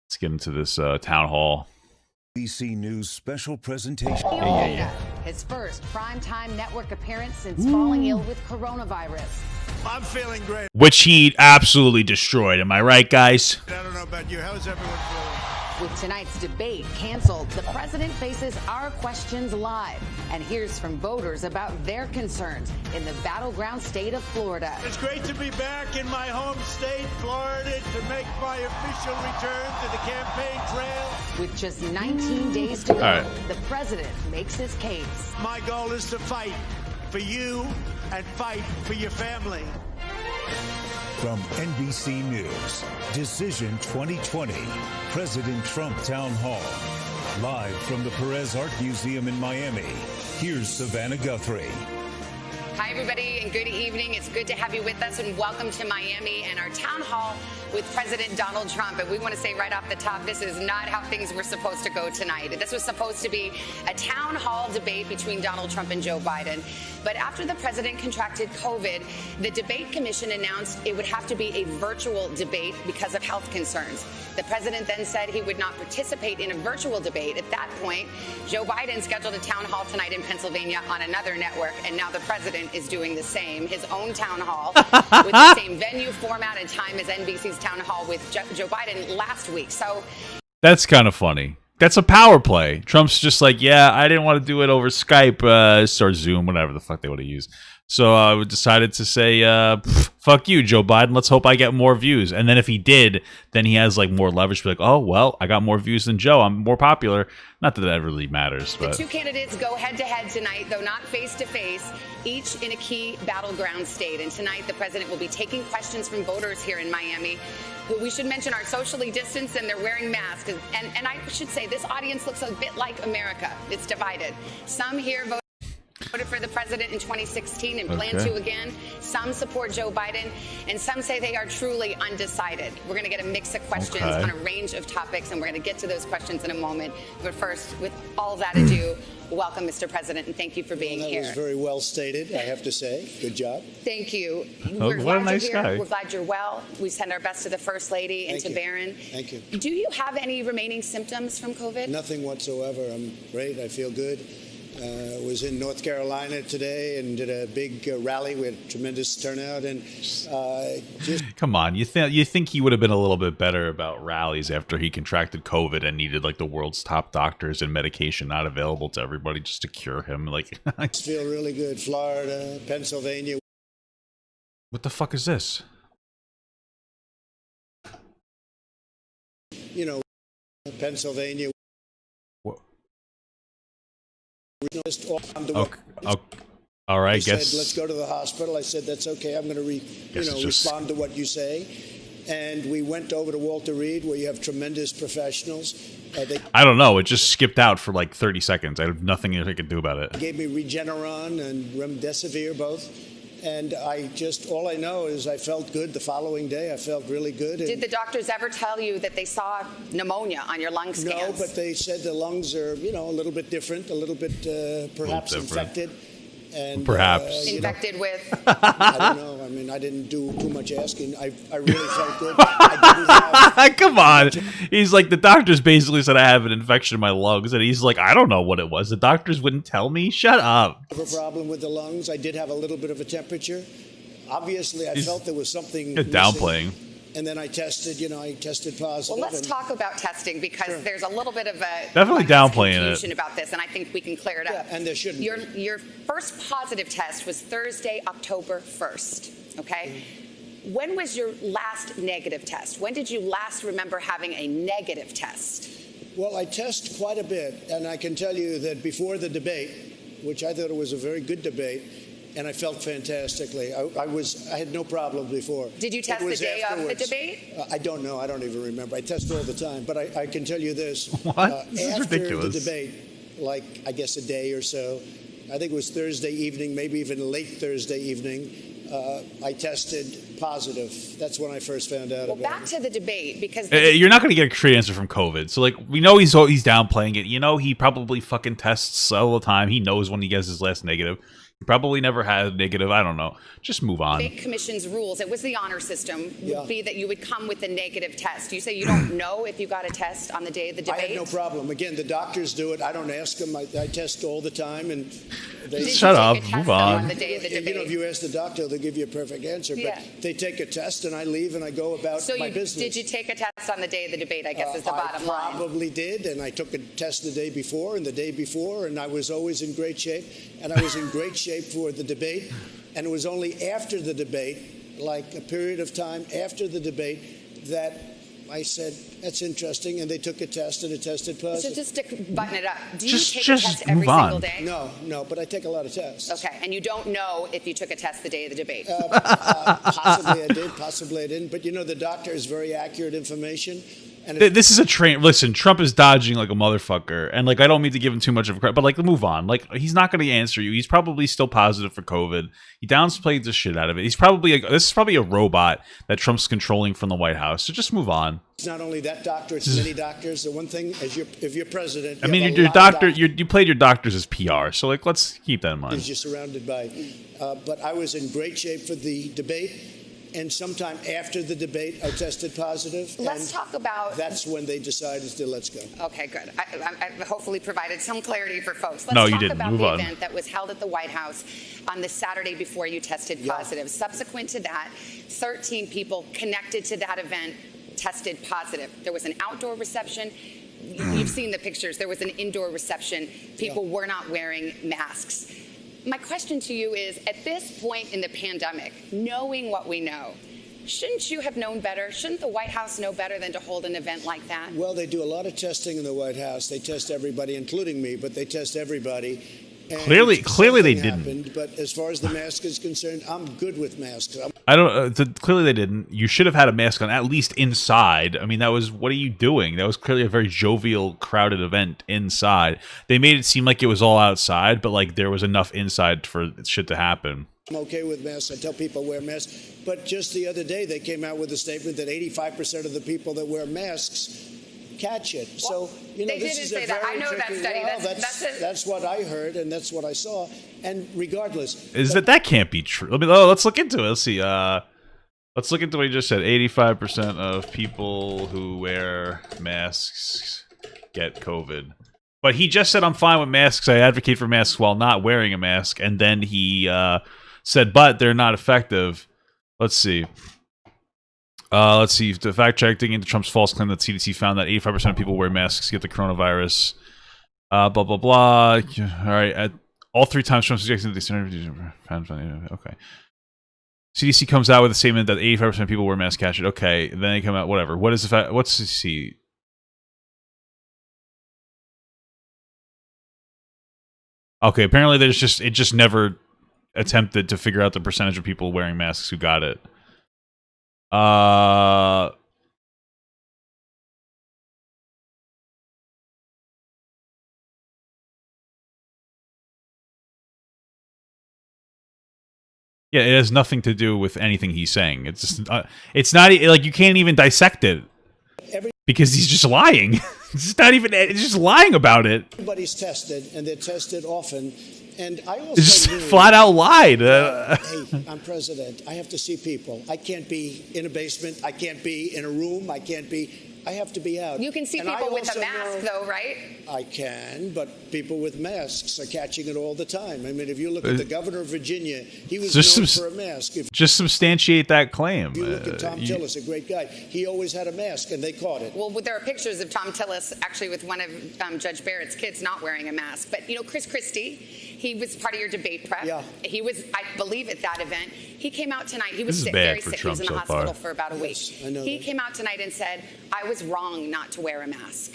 Let's get into this town hall. NBC News special presentation. Yeah. His first primetime network appearance since falling ill with coronavirus. I'm feeling great. Which he absolutely destroyed. Am I right, guys? I don't know about you. How's everyone feeling? With tonight's debate canceled, the president faces our questions live and hears from voters about their concerns in the battleground state of Florida. It's great to be back in my home state, Florida, to make my official return to the campaign trail. With just 19 days to go, right. the president makes his case. My goal is to fight for you and fight for your family. From NBC News, Decision 2020, President Trump Town Hall. Live from the Perez Art Museum in Miami, here's Savannah Guthrie. Hi, everybody, and good evening. It's good to have you with us, and welcome to Miami and our town hall with President Donald Trump. And we want to say right off the top, this is not how things were supposed to go tonight. This was supposed to be a town hall debate between Donald Trump and Joe Biden. But after the president contracted COVID, the debate commission announced it would have to be a virtual debate because of health concerns. The president then said he would not participate in a virtual debate. At that point, Joe Biden scheduled a town hall tonight in Pennsylvania on another network, and now the president is doing the same, his own town hall with the same venue, format, and time as NBC's town hall with Joe Biden last week. So That's kind of funny. That's a power play. Trump's just like, yeah, I didn't want to do it over Skype or Zoom, whatever the fuck they would have used. So I decided to say, fuck you, Joe Biden. Let's hope I get more views. And then if he did, then he has like more leverage to be like, oh, well, I got more views than Joe. I'm more popular. Not that that really matters. the But two candidates go head-to-head tonight, though not face-to-face, each in a key battleground state. And tonight, the president will be taking questions from voters here in Miami, who we should mention are socially distanced and they're wearing masks. And I should say, this audience looks a bit like America. It's divided. Some here voted for the president in 2016 and plan to again. Some support Joe Biden, and some say they are truly undecided. We're going to get a mix of questions on a range of topics, and we're going to get to those questions in a moment. But first, with all that ado, welcome, Mr. President, and thank you for being here. That was very well stated, I have to say. Good job. Thank you. Oh, what a nice you're here. guy. We're glad you're well. We send our best to the First Lady and Thank to you. Barron. Thank you. Do you have any remaining symptoms from COVID? Nothing whatsoever. I'm great. I feel good. Was in North Carolina today and did a big rally. We had a tremendous turnout, and just come on, you think he would have been a little bit better about rallies after he contracted COVID and needed like the world's top doctors and medication not available to everybody just to cure him? Like, feel really good. Florida, Pennsylvania. what the fuck is this? You know, Pennsylvania. What? Just all around the Okay, world. all right, They guess. said, let's go to the hospital. I said, that's okay. I'm going to Guess it's just- respond to what you say. And we went over to Walter Reed, where you have tremendous professionals. They I don't know. It just skipped out for like 30 seconds. I have nothing I could do about it. gave me Regeneron and Remdesivir both. And all I know is I felt good the following day. I felt really good. Did the doctors ever tell you that they saw pneumonia on your lung scans? No, but they said the lungs are, a little bit different, a little bit perhaps different. infected. And, Perhaps. Infected with? I don't know. I mean, I didn't do too much asking. I really felt good. I didn't have Come on. He's like, the doctors basically said I have an infection in my lungs. And he's like, I don't know what it was. The doctors wouldn't tell me. Shut up. a problem with the lungs. I did have a little bit of a temperature. Obviously, I felt there was something You're missing. downplaying. And then I tested positive. Well, let's and- talk about testing because Sure. there's a little bit of a Definitely downplaying it. confusion about this, and I think we can clear it up. Yeah, and there shouldn't be. Your first positive test was Thursday, October 1st, okay? When was your last negative test? When did you last remember having a negative test? Well, I test quite a bit, and I can tell you that before the debate, which I thought it was a very good debate, and I felt fantastically. I had no problem before. Did you It test the was day of the afterwards. debate? I don't know. I don't even remember. I test all the time, but I can tell you this: What? This is after ridiculous. the debate, like I guess a day or so, I think it was Thursday evening, maybe even late Thursday evening. I tested positive. That's when I first found out Well, about back it. to the debate because You're not going to get a straight answer from COVID. So, like, we know he's downplaying it. You know, he probably fucking tests all the time. He knows when he gets his last negative. Probably never had negative. I don't know. Just move on. Debate Commission's rules, it was the honor system, Yeah. would be that you would come with a negative test. You say you don't know if you got a test on the day of the debate? I had no problem. Again, the doctors do it. I don't ask them. I test all the time, and they Did Shut you up. take a test Move on. on the day of the You know, debate? if you ask the doctor, they'll give you a perfect answer. But Yeah. they take a test, and I leave, and I go about So my business. did you take a test on the day of the debate, I guess is the bottom I line. probably did, and I took a test the day before and the day before, and I was always in great shape. And I was in great shape for the debate. And it was only after the debate, like a period of time after the debate, that I said, that's interesting, and they took a test, and it tested So positive. just to button it up, do you Just- take just a test every move on. single day? No, but I take a lot of tests. Okay, and you don't know if you took a test the day of the debate? Possibly I did, possibly I didn't. But, you know, the doctor is very accurate information. And This is a train. Listen, Trump is dodging like a motherfucker, and like I don't mean to give him too much of a credit, but like move on. Like he's not going to answer you. He's probably still positive for COVID. He downplayed the shit out of it. He's probably this is probably a robot that Trump's controlling from the White House. So just move on. it's not only that doctor, it's many doctors. The one thing, if you're president, I you mean, have a your lot of doctor, doctors you played your doctors as PR. So like let's keep that in mind. you're surrounded by. But I was in great shape for the debate. And sometime after the debate, I tested positive. Let's and talk about... That's when they decided to let's go. Okay, good. I hopefully provided some clarity for folks. Let's No, you talk didn't. about Move the on. event that was held at the White House on the Saturday before you tested positive. Subsequent to that, 13 people connected to that event tested positive. There was an outdoor reception. You've seen the pictures. There was an indoor reception. People were not wearing masks. My question to you is, at this point in the pandemic, knowing what we know, shouldn't you have known better? Shouldn't the White House know better than to hold an event like that? Well, they do a lot of testing in the White House. They test everybody, including me, but they test everybody. And Clearly they something didn't. happened, but as far as the mask is concerned, I'm good with masks. I don't. Clearly they didn't. You should have had a mask on at least inside. I mean, that was what are you doing? That was clearly a very jovial, crowded event inside. They made it seem like it was all outside, but like there was enough inside for shit to happen. I'm okay with masks. I tell people wear masks. But just the other day, they came out with a statement that 85% of the people that wear masks catch it. So, you know, they this didn't is say a that. very I know that tricky- study. Well, That's that's what I heard, and that's what I saw. And regardless, Is that can't be true? Let's look into it. Let's see. Let's look into what he just said. 85% of people who wear masks get COVID. But he just said, I'm fine with masks. I advocate for masks while not wearing a mask. And then he said, but they're not effective. Let's see. Let's see. The fact checking into Trump's false claim that CDC found that 85% of people wear masks get the coronavirus. Blah, blah, blah. All right. All three times Trump suggested that the okay. CDC comes out with a statement that 85% of people wear masks catch it. Okay. Then they come out, whatever. What is the fact? What's see? Okay. Apparently, it just never attempted to figure out the percentage of people wearing masks who got it. Yeah, it has nothing to do with anything he's saying. It's just, it's not like you can't even dissect it because he's just lying. It's not even. It's just lying about it. everybody's tested, and they're tested often. And I also It's just knew, flat out lied. hey, I'm president. I have to see people. I can't be in a basement. I can't be in a room. I have to be out. You can see And I people with a also mask, know- though, right? I can, but people with masks are catching it all the time. I mean, if you look at the governor of Virginia, he was Just known some- for a mask. If Just substantiate that claim. you look at Tom Tillis, a great guy, he always had a mask, and they caught it. Well, there are pictures of Tom Tillis actually with one of Judge Barrett's kids not wearing a mask. But, you know, Chris Christie, he was part of your debate prep. Yeah. He was, I believe, at that event. He came out tonight. He was This is sick, bad very for sick. Trump he was in the so far. hospital for about a week. Yes, I know He that. came out tonight and said, I was wrong not to wear a mask.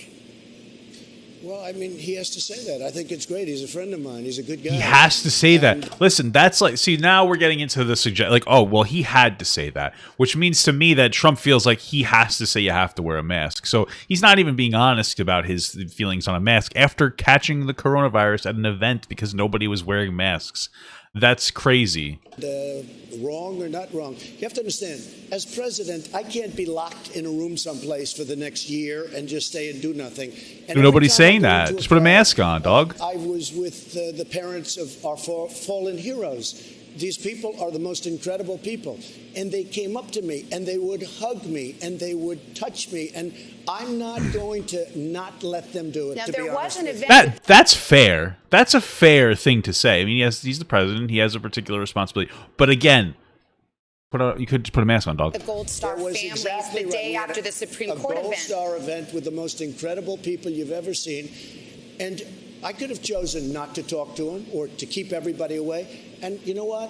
Well, I mean, he has to say that. I think it's great. He's a friend of mine. He's a good guy. He has to say And- that. Listen, that's like, see, now we're getting into the like, oh, well, he had to say that, which means to me that Trump feels like he has to say you have to wear a mask. So he's not even being honest about his feelings on a mask after catching the coronavirus at an event because nobody was wearing masks. That's crazy. Wrong or not wrong. You have to understand, as president, I can't be locked in a room someplace for the next year and just stay and do nothing. And Nobody's saying that. Just put a mask on, dog. I was with the parents of our fallen heroes. These people are the most incredible people. And they came up to me and they would hug me and they would touch me. And I'm not going to not let them do it. Now, to there be was honest an with event. That's fair. That's a fair thing to say. I mean, he's the president. He has a particular responsibility. But again, you could just put a mask on, dog. The Gold Star That was families exactly the right. day We had after the Supreme a Court Gold event. Star event with the most incredible people you've ever seen. And I could have chosen not to talk to them or to keep everybody away. And you know what?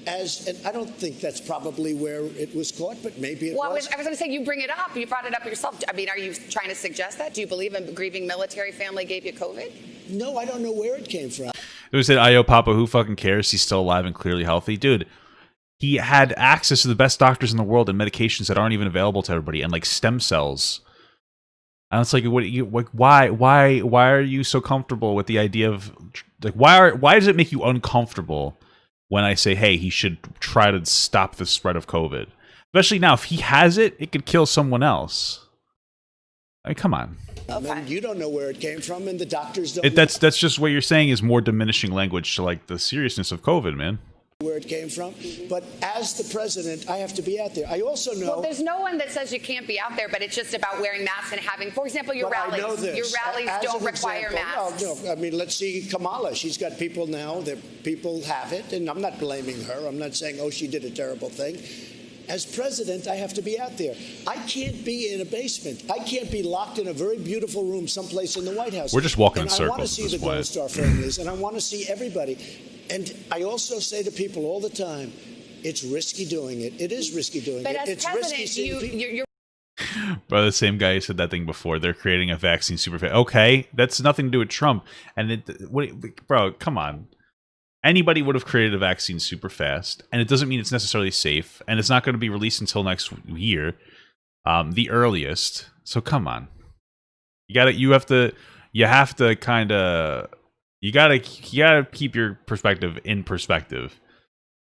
And I don't think that's probably where it was caught, but maybe it was. I was going to say, you bring it up. You brought it up yourself. I mean, are you trying to suggest that? Do you believe a grieving military family gave you COVID? No, I don't know where it came from. Who said, "Ayo, Papa, who fucking cares? He's still alive and clearly healthy." Dude, he had access to the best doctors in the world and medications that aren't even available to everybody, and like stem cells. And it's like, why are you so comfortable with the idea of like why does it make you uncomfortable when I say, hey, he should try to stop the spread of COVID? Especially now, if he has it, it could kill someone else. I mean, come on. Okay. And you don't know where it came from, and the doctors don't. That's just what you're saying is more diminishing language to like the seriousness of COVID, man. Where it came from, but as the president, I have to be out there. I also know. Well, there's no one that says you can't be out there, but it's just about wearing masks and having, for example, your rallies. I know this. Your rallies as don't require masks. No, I mean, let's see Kamala. She's got people now that people have it, and I'm not blaming her. I'm not saying, oh, she did a terrible thing. As president, I have to be out there. I can't be in a basement. I can't be locked in a very beautiful room someplace in the White House. We're just walking in circles. I want to see the Gold Star families, and I want to see everybody. And I also say to people all the time, it's risky doing it. It is risky doing but it. As it's president, risky you're Bro, the same guy who said that thing before. They're creating a vaccine super fast. Okay, that's nothing to do with Trump. And bro, come on. Anybody would have created a vaccine super fast, and it doesn't mean it's necessarily safe, and it's not going to be released until next year, the earliest. So come on, you have to keep your perspective in perspective,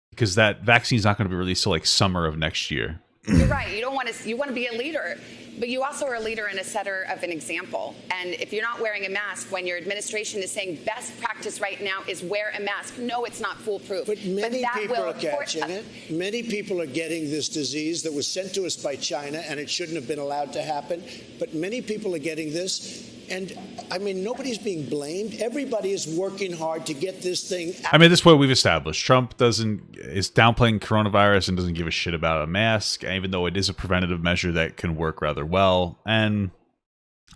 because that vaccine's not going to be released till like summer of next year. You're right. You want to be a leader, but you also are a leader and a setter of an example. And if you're not wearing a mask when your administration is saying best practice right now is wear a mask, no, it's not foolproof. But many people are catching it. Many people are getting this disease that was sent to us by China, and it shouldn't have been allowed to happen. But many people are getting this. And, I mean, nobody's being blamed. Everybody is working hard to get this thing out. I mean, this is what we've established. Trump is downplaying coronavirus and doesn't give a shit about a mask, even though it is a preventative measure that can work rather well. And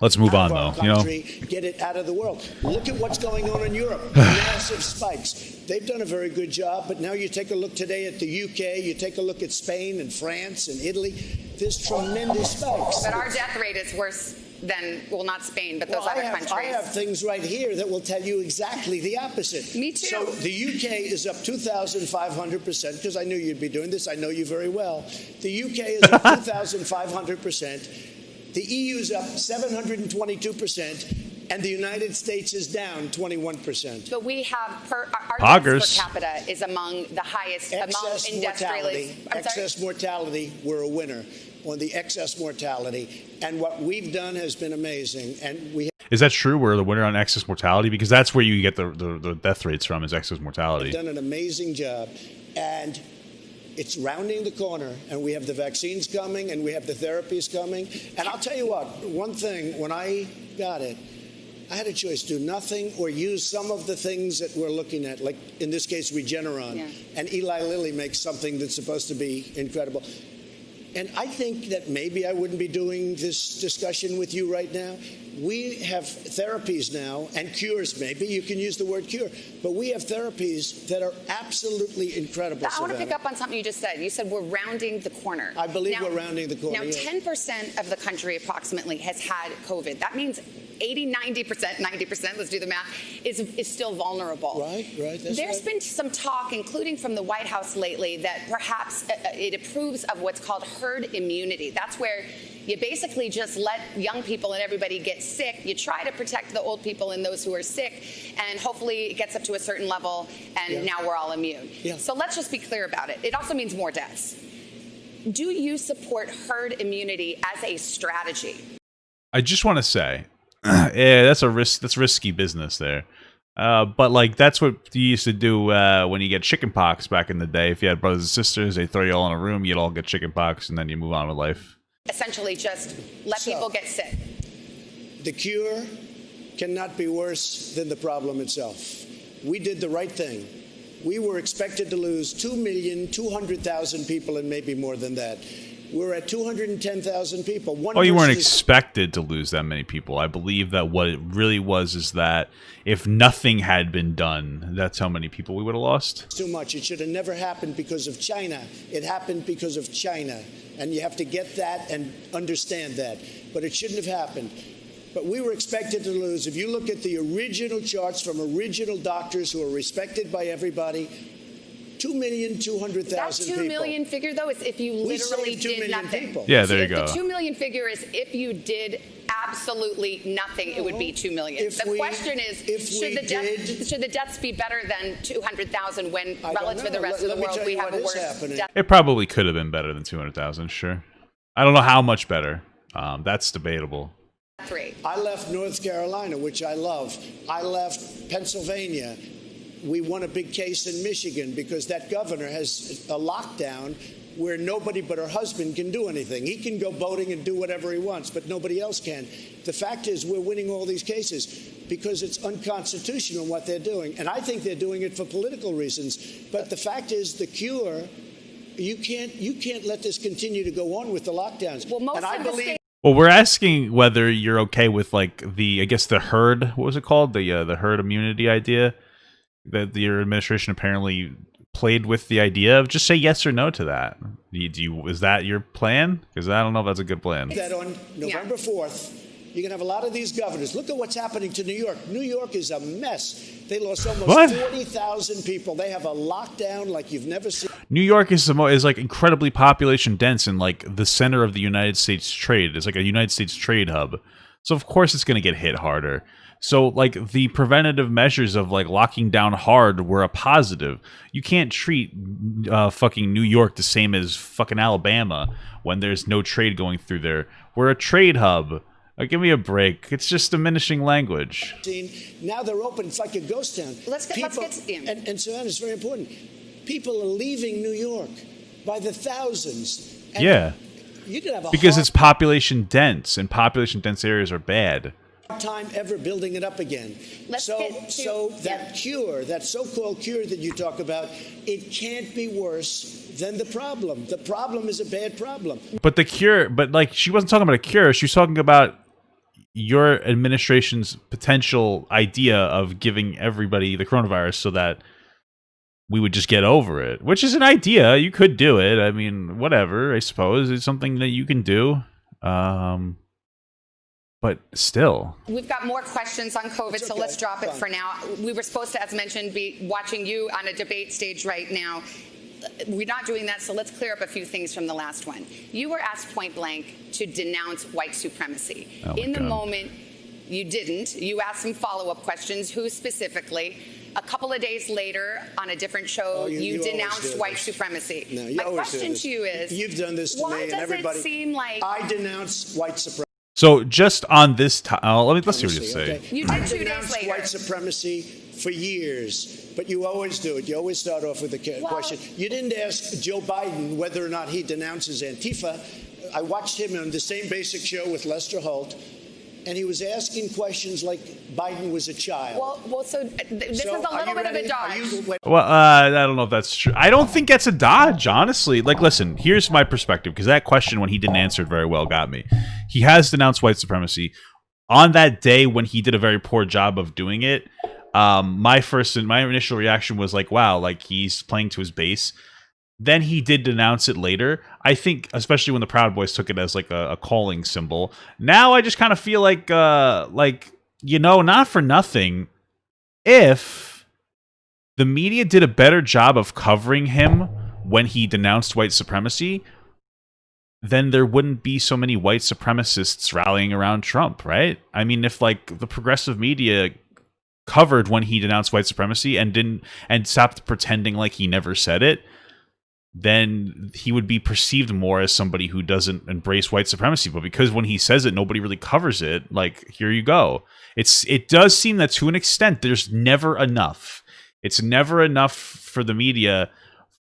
let's move on, though. Get it out of the world. Look at what's going on in Europe. Massive spikes. They've done a very good job, but now you take a look today at the UK, you take a look at Spain and France and Italy. There's tremendous spikes. But our death rate is worse than, well, not Spain, but those other countries. I have things right here that will tell you exactly the opposite. Me too. So the UK is up 2,500%, because I knew you'd be doing this. I know you very well. The UK is up 2,500%. The EU is up 722%. And the United States is down 21%. But we have our Poggers. deaths per capita is among the highest among industrialists. Excess mortality, we're a winner on the excess mortality. And what we've done has been amazing. And is that true? We're the winner on excess mortality? Because that's where you get the death rates from, is excess mortality. We've done an amazing job. And it's rounding the corner, and we have the vaccines coming, and we have the therapies coming. And I'll tell you what, one thing, when I got it, I had a choice, do nothing or use some of the things that we're looking at, like in this case, Regeneron. Yeah. And Eli Lilly makes something that's supposed to be incredible. And I think that maybe I wouldn't be doing this discussion with you right now. We have therapies now and cures, maybe. You can use the word cure. But we have therapies that are absolutely incredible. I want to pick up on something you just said. You said we're rounding the corner. I believe we're rounding the corner. Now, 10% of the country approximately has had COVID. That means 80, 90%, 90%, let's do the math, is still vulnerable. Right. There's been some talk, including from the White House lately, that perhaps it approves of what's called herd immunity. That's where You basically just let young people and everybody get sick. You try to protect the old people and those who are sick, and hopefully it gets up to a certain level, and now we're all immune. So let's just be clear about it. It also means more deaths. Do you support herd immunity as a strategy? I just want to say, yeah, that's a risk. That's risky business there. But like that's what you used to do when you get chickenpox back in the day. If you had brothers and sisters, they throw you all in a room, you'd all get chickenpox, and then you move on with life. Essentially, just let people get sick. The cure cannot be worse than the problem itself. We did the right thing. We were expected to lose 2,200,000 people and maybe more than that. We're at 210,000 people. Oh, you weren't expected to lose that many people. I believe that what it really was is that if nothing had been done, that's how many people we would have lost. Too much. It should have never happened because of China. It happened because of China. And you have to get that and understand that. But it shouldn't have happened. But we were expected to lose. If you look at the original charts from original doctors who are respected by everybody, 2,200,000 That people. 2 million figure, though, is if you literally did nothing. People. Yeah, there you go. The 2 million figure is if you did absolutely nothing, it would be 2 million. The question is, should the deaths be better than 200,000 when, relative to the rest of the world, we have a worse death? It probably could have been better than 200,000, sure. I don't know how much better. That's debatable. I left North Carolina, which I love. I left Pennsylvania. We won a big case in Michigan because that governor has a lockdown where nobody but her husband can do anything. He can go boating and do whatever he wants, but nobody else can. The fact is we're winning all these cases because it's unconstitutional what they're doing. And I think they're doing it for political reasons. But the fact is the cure, you can't let this continue to go on with the lockdowns. Well, most and I of the believe states. Well, we're asking whether you're okay with like the herd. What was it called? The herd immunity idea that your administration apparently played with the idea of. Just say yes or no to that. Is that your plan? Because I don't know if that's a good plan. That on November 4th, you're going to have a lot of these governors. Look at what's happening to New York. New York is a mess. They lost almost 40,000 people. They have a lockdown like you've never seen. New York is like incredibly population dense and like the center of the United States trade. It's like a United States trade hub. So of course it's going to get hit harder. So like the preventative measures of like locking down hard were a positive. You can't treat fucking New York the same as fucking Alabama when there's no trade going through there. We're a trade hub. Give me a break. It's just diminishing language. Now they're open. It's like a ghost town. Let's get to him. And Savannah, it's very important. People are leaving New York by the thousands. And yeah. You could have a because it's population dense, and population dense areas are bad. Time ever building it up again. So that cure, that so-called cure that you talk about, it can't be worse than the problem. The problem is a bad problem. But the cure, but like she wasn't talking about a cure. She was talking about your administration's potential idea of giving everybody the coronavirus so that we would just get over it, which is an idea. You could do it. I mean, whatever, I suppose. It's something that you can do. But still. We've got more questions on COVID, so let's drop it for now. We were supposed to, as mentioned, be watching you on a debate stage right now. We're not doing that, so let's clear up a few things from the last one. You were asked point blank to denounce white supremacy. In the moment, you didn't. You asked some follow-up questions. Who specifically? A couple of days later, on a different show, you denounced white supremacy. No, my question to you is, you've done this to me and everybody. Why does it seem like I denounce white supremacy? So just on this time, let's see what you say. You did 2 days later. White supremacy for years, but you always do it. You always start off with a question. You didn't ask Joe Biden whether or not he denounces Antifa. I watched him on the same basic show with Lester Holt, and he was asking questions like Biden was a child. So this is a little bit of a dodge. Well, I don't know if that's true. I don't think that's a dodge, honestly. Like, listen, here's my perspective, because that question, when he didn't answer it very well, got me. He has denounced white supremacy. On that day when he did a very poor job of doing it, my initial reaction was like, wow, like he's playing to his base. Then he did denounce it later. I think, especially when the Proud Boys took it as like a calling symbol. Now I just kind of feel like, not for nothing, if the media did a better job of covering him when he denounced white supremacy, then there wouldn't be so many white supremacists rallying around Trump, right? I mean, if like the progressive media covered when he denounced white supremacy and stopped pretending like he never said it, then he would be perceived more as somebody who doesn't embrace white supremacy. But because when he says it, nobody really covers it, like, here you go. It does seem that to an extent, there's never enough. It's never enough for the media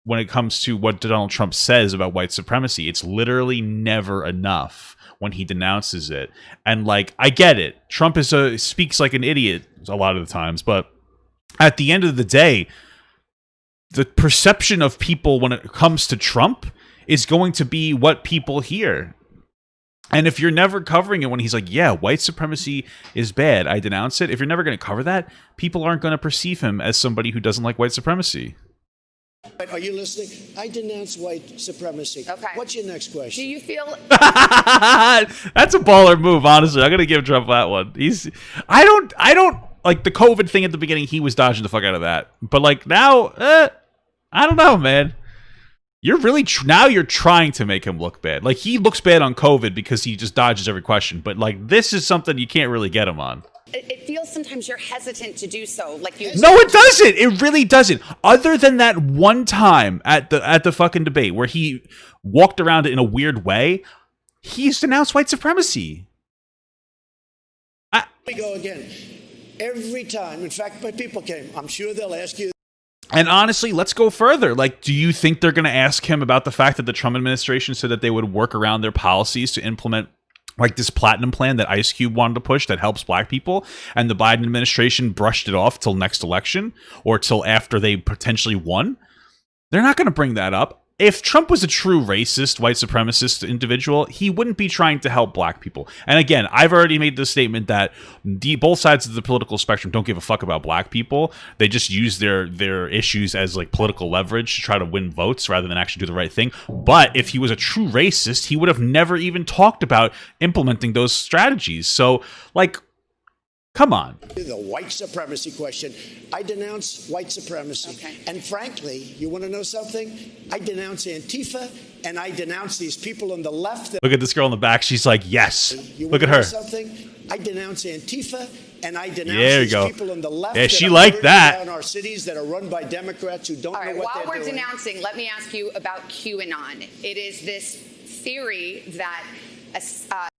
when it comes to what Donald Trump says about white supremacy. It's literally never enough when he denounces it. And like, I get it. Trump speaks like an idiot a lot of the times, but at the end of the day, the perception of people when it comes to Trump is going to be what people hear. And if you're never covering it when he's like, yeah, white supremacy is bad, I denounce it. If you're never going to cover that, people aren't going to perceive him as somebody who doesn't like white supremacy. Are you listening? I denounce white supremacy. Okay. What's your next question? Do you feel That's a baller move, honestly. I'm gonna give Trump that one. I don't like the COVID thing at the beginning. He was dodging the fuck out of that, but like now, I don't know, man. You're really now you're trying to make him look bad. Like he looks bad on COVID because he just dodges every question. But like this is something you can't really get him on. it feels sometimes you're hesitant to do so, like you? No, it doesn't. It really doesn't. Other than that one time at the fucking debate where he walked around it in a weird way, he's denounced white supremacy. We go again. Every time, in fact, my people came. I'm sure they'll ask you. And honestly, let's go further. Like, do you think they're going to ask him about the fact that the Trump administration said that they would work around their policies to implement like this platinum plan that Ice Cube wanted to push that helps black people, and the Biden administration brushed it off till next election or till after they potentially won? They're not going to bring that up. If Trump was a true racist, white supremacist individual, he wouldn't be trying to help black people. And again, I've already made the statement that both sides of the political spectrum don't give a fuck about black people. They just use their issues as like political leverage to try to win votes rather than actually do the right thing. But if he was a true racist, he would have never even talked about implementing those strategies. So, like, come on. The white supremacy question. I denounce white supremacy. Okay. And frankly, you want to know something? I denounce Antifa, and I denounce these people on the left. Look at this girl in the back. She's like, yes. Look at her. Something? I denounce Antifa, and I denounce there you these go. people on the left. Yeah, she liked that. In our cities that are run by Democrats who don't know what while they're we're doing. denouncing, let me ask you about QAnon. It is this theory that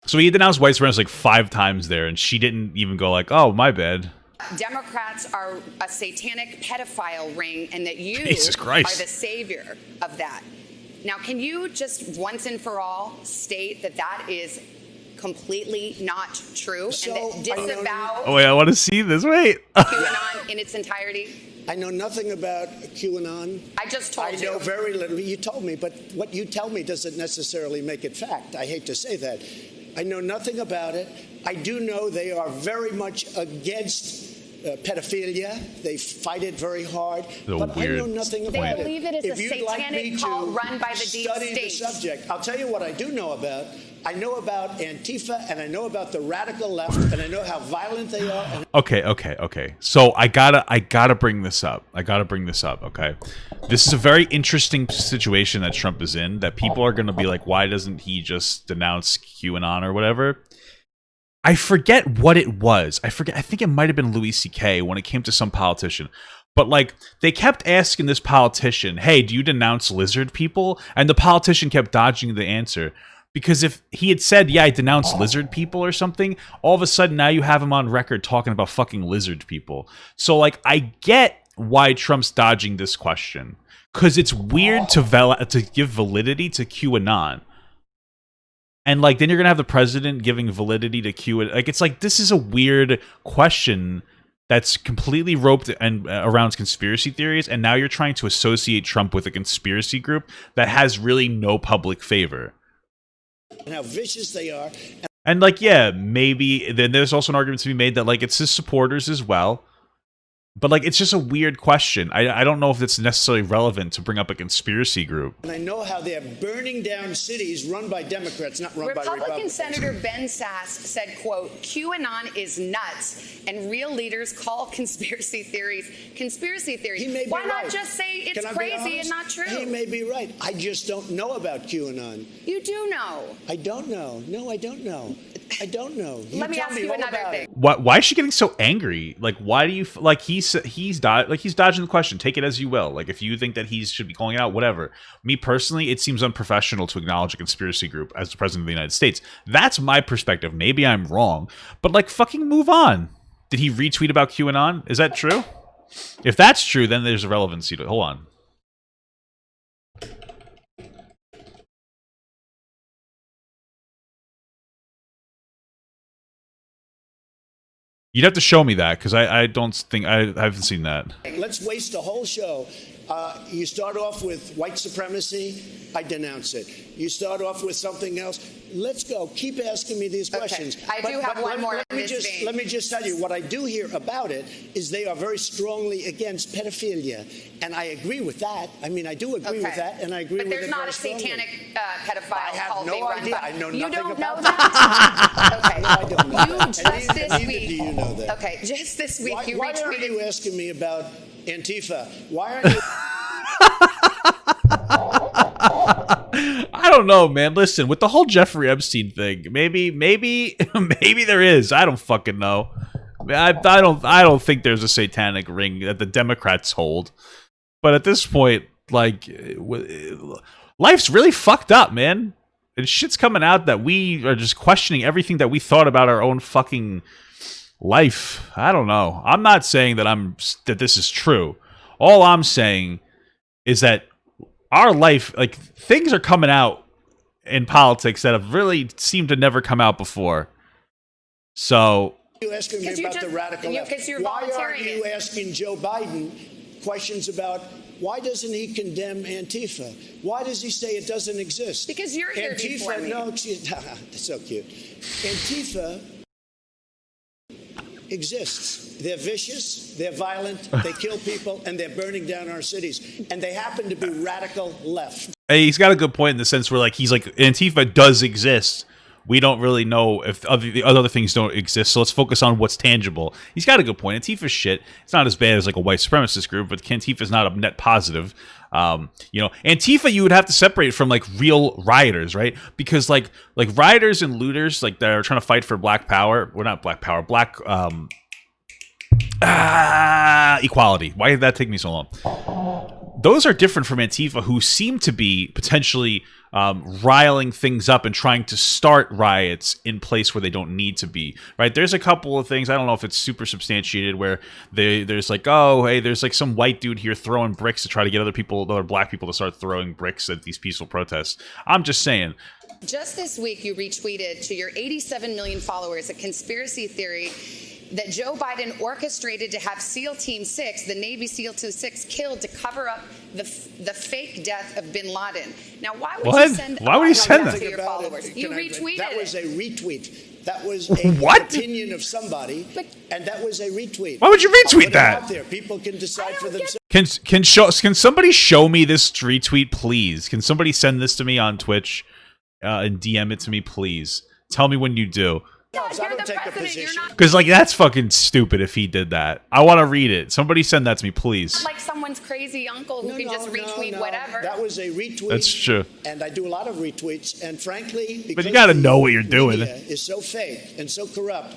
so he denounced white supremacy like 5 times there, and she didn't even go like, oh, my bad. Democrats are a satanic pedophile ring, and that you Jesus Christ. are the savior of that. Now, can you just once and for all state that that is completely not true, So, and that disavow Oh, wait, I want to see this. Wait. QAnon in its entirety? I know nothing about QAnon. I just told you. I know very little. You told me, but what you tell me doesn't necessarily make it fact. I hate to say that. I know nothing about it. I do know they are very much against pedophilia. They fight it very hard. But I know nothing about it. They believe it is If a you'd like me satanic to cult run by the deep study the state. subject, I'll tell you what I do know about. I know about Antifa, and I know about the radical left, and I know how violent they are. And Okay. So I gotta bring this up. Okay. This is a very interesting situation that Trump is in, that people are gonna be like, why doesn't he just denounce QAnon or whatever? I forget what it was. I think it might have been Louis C.K. when it came to some politician. But like, they kept asking this politician, hey, do you denounce lizard people? And the politician kept dodging the answer. Because if he had said, yeah, I denounce lizard people or something, all of a sudden now you have him on record talking about fucking lizard people. So, like, I get why Trump's dodging this question. Because it's weird to give validity to QAnon. And, like, then you're going to have the president giving validity to QAnon. Like, it's like, this is a weird question that's completely roped and around conspiracy theories. And now you're trying to associate Trump with a conspiracy group that has really no public favor. and how vicious they are. And like, yeah, maybe then there's also an argument to be made that like it's his supporters as well. But like, it's just a weird question. I don't know if it's necessarily relevant to bring up a conspiracy group. And I know how they're burning down cities run by Democrats, not run by Republicans. Republican Senator Ben Sass said, quote, QAnon is nuts, and real leaders call conspiracy theories conspiracy theories. He may be Why not right. just say it's crazy and not true? He may be right. I just don't know about QAnon. You do know. I don't know. No, I don't know. I don't know. Let me ask you another thing. Why is she getting so angry? Like, why do you like he's dodging the question? Take it as you will. Like, if you think that he should be calling it out, whatever. Me personally, it seems unprofessional to acknowledge a conspiracy group as the president of the United States. That's my perspective. Maybe I'm wrong, but like, fucking move on. Did he retweet about QAnon? Is that true? If that's true, then there's a relevancy to it. Hold on. You'd have to show me that, because I don't think I haven't seen that. Let's waste a whole show. You start off with white supremacy, I denounce it. You start off with something else. Let's go. Keep asking me these questions. I do have one more in this vein. Let me just tell you, what I do hear about it is they are very strongly against pedophilia. And I agree with that. I mean, I do agree with that, and I agree with it very strongly. strongly. But there's not a satanic pedophile I have no idea. I know nothing about that. Okay. No, I don't know You that. just this Neither week. do you know that. Okay, just this week you Why aren't retweeted. you asking me about Antifa? Why aren't you... I don't know, man. Listen, with the whole Jeffrey Epstein thing, maybe there is. I don't fucking know. I don't think there's a satanic ring that the Democrats hold. But at this point, like, life's really fucked up, man. And shit's coming out that we are just questioning everything that we thought about our own fucking life. I don't know. I'm not saying that this is true. All I'm saying is that our life, like, things are coming out in politics that have really seemed to never come out before. So You asking me about the radical left? Why aren't you asking Joe Biden questions about why doesn't he condemn Antifa? Why does he say it doesn't exist? Because you're here before me. No, excuse that's so cute. Antifa exists. They're vicious, they're violent, they kill people, and they're burning down our cities. And they happen to be radical left. Hey, he's got a good point in the sense where, like, he's like, Antifa does exist. We don't really know if the other things don't exist, so let's focus on what's tangible. He's got a good point. Antifa's shit. It's not as bad as like a white supremacist group, but Antifa's not a net positive. Antifa you would have to separate from like real rioters, right? Because like rioters and looters, like that are trying to fight for black power. Well, not black power, black equality. Why did that take me so long? Those are different from Antifa, who seem to be potentially riling things up and trying to start riots in place where they don't need to be, right? There's a couple of things, I don't know if it's super substantiated, where there's like, oh, hey, there's like some white dude here throwing bricks to try to get other black people to start throwing bricks at these peaceful protests. I'm just saying. Just this week, you retweeted to your 87 million followers a conspiracy theory that Joe Biden orchestrated to have SEAL Team 6, the Navy SEAL Team 6, killed to cover up the fake death of bin Laden. Now, why would you send that to your followers? You retweeted That was a retweet. That was an opinion of somebody, and that was a retweet. Why would you retweet that? Out there. People can decide for themselves. Can somebody show me this retweet, please? Can somebody send this to me on Twitch and DM it to me, please? Tell me when you do. God, you're the president. Because, like, that's fucking stupid if he did that. I want to read it. Somebody send that to me, please. Like someone's crazy uncle who can just retweet whatever. That was a retweet. That's true. And I do a lot of retweets. And frankly, because but you got to know what you're doing. Media is so fake and so corrupt.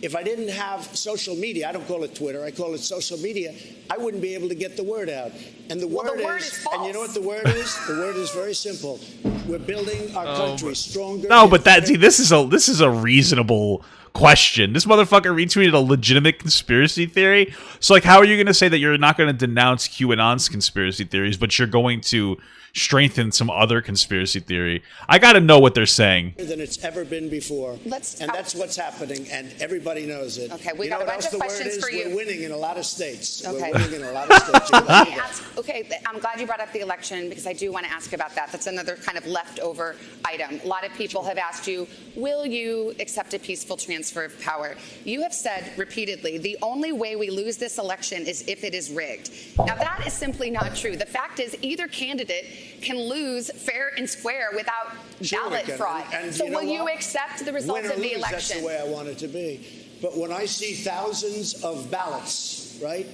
If I didn't have social media, I don't call it Twitter, I call it social media, I wouldn't be able to get the word out. And the word is false. And you know what the word is? The word is very simple. We're building our country stronger. No, but this is a reasonable question. This motherfucker retweeted a legitimate conspiracy theory. So, like, how are you going to say that you're not going to denounce QAnon's conspiracy theories, but you're going to strengthen some other conspiracy theory? I got to know what they're saying. Than it's ever been before. And that's what's happening, and everybody knows it. Okay, we got a bunch of questions for you. We're winning in a lot of states. Okay. We're winning in a lot of states. Okay, I'm glad you brought up the election, because I do want to ask about that. That's another kind of leftover item. A lot of people have asked you, will you accept a peaceful transition transfer of power. You have said repeatedly, the only way we lose this election is if it is rigged. Now, that is simply not true. The fact is either candidate can lose fair and square without ballot fraud. And so you know will you what? accept the results Win or of the lose, election? that's the way I want it to be. But when I see thousands of ballots, right?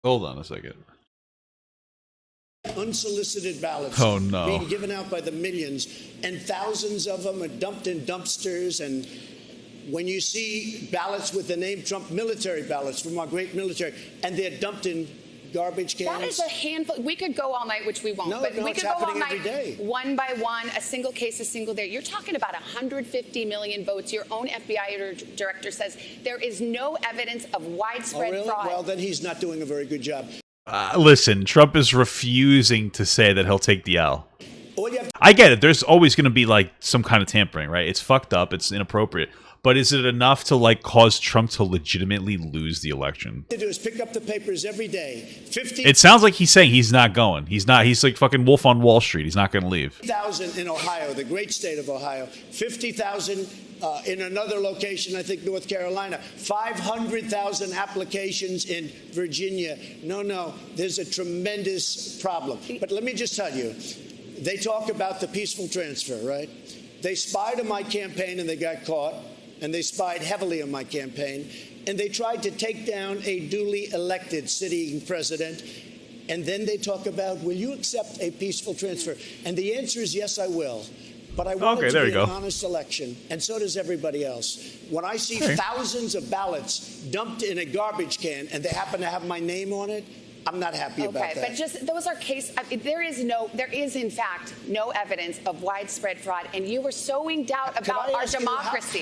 Hold on a second. Unsolicited ballots being given out by the millions, and thousands of them are dumped in dumpsters. And when you see ballots with the name Trump, military ballots from our great military, and they're dumped in garbage cans. That is a handful. We could go all night, which we won't. No, but no, we it's could go all happening night, every day. one by one, a single case, a single day. You're talking about 150 million votes. Your own FBI director says there is no evidence of widespread fraud. Well, then he's not doing a very good job. Listen, Trump is refusing to say that he'll take the L. I get it. There's always going to be like some kind of tampering, right? It's fucked up. It's inappropriate. But is it enough to like cause Trump to legitimately lose the election? To do is pick up the papers every day. 50. It sounds like he's saying he's not going. He's not. He's like fucking Wolf on Wall Street. He's not going to leave. 50,000 in Ohio, the great state of Ohio. 50,000 in another location, I think North Carolina. 500,000 applications in Virginia. No, there's a tremendous problem. But let me just tell you, they talk about the peaceful transfer, right? They spied on my campaign and they got caught. And they spied heavily on my campaign. And they tried to take down a duly elected sitting president. And then they talk about, will you accept a peaceful transfer? And the answer is yes, I will. But I want it to be an honest election. And so does everybody else. When I see thousands of ballots dumped in a garbage can and they happen to have my name on it, I'm not happy about that. But just those are there is in fact no evidence of widespread fraud, and you were sowing doubt about our democracy.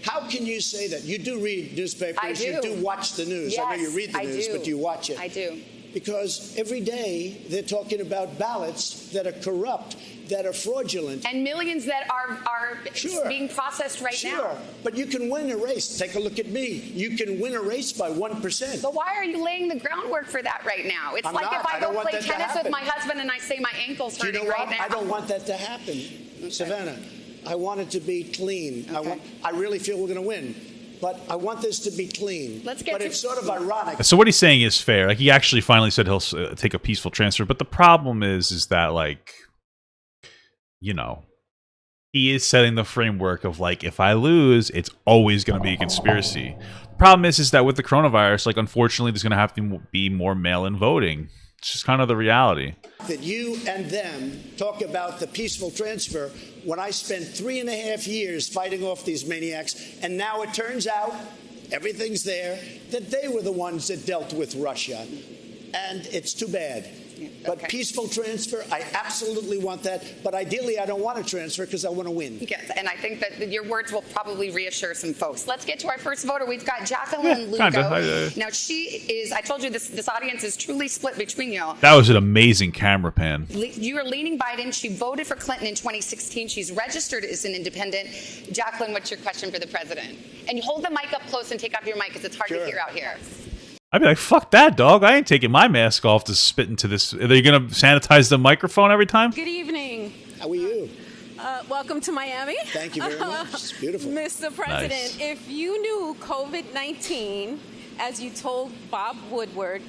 How can you say that? You do read newspapers. I do. You do watch the news. Yes, I know you read the news, but you watch it. I do. Because every day they're talking about ballots that are corrupt, that are fraudulent. And millions that are being processed right now. But you can win a race. Take a look at me. You can win a race by 1%. But why are you laying the groundwork for that right now? It's like if I go play tennis with my husband and I say my ankle's hurting right now. I don't want that to happen. Savannah, I want it to be clean. I really feel we're going to win. But I want this to be clean. It's sort of ironic. So what he's saying is fair. Like he actually finally said he'll take a peaceful transfer. But the problem is that like, you know, he is setting the framework of like, if I lose, it's always going to be a conspiracy. The problem is that with the coronavirus, like unfortunately, there's going to have to be more mail-in voting. It's just kind of the reality. That you and them talk about the peaceful transfer when I spent 3.5 years fighting off these maniacs, and now it turns out, everything's there, that they were the ones that dealt with Russia. And it's too bad. But peaceful transfer, I absolutely want that. But ideally, I don't want to transfer because I want to win. Yes, and I think that your words will probably reassure some folks. Let's get to our first voter. We've got Jacqueline Lugo. Now, she is, I told you this audience is truly split between y'all. That was an amazing camera pan. You are leaning Biden. She voted for Clinton in 2016. She's registered as an independent. Jacqueline, what's your question for the president? And you hold the mic up close and take off your mic because it's hard to hear out here. I'd be like, fuck that, dog. I ain't taking my mask off to spit into this. Are they going to sanitize the microphone every time? Good evening. How are you? Welcome to Miami. Thank you very much. It's beautiful. Mr. President, if you knew COVID-19, as you told Bob Woodward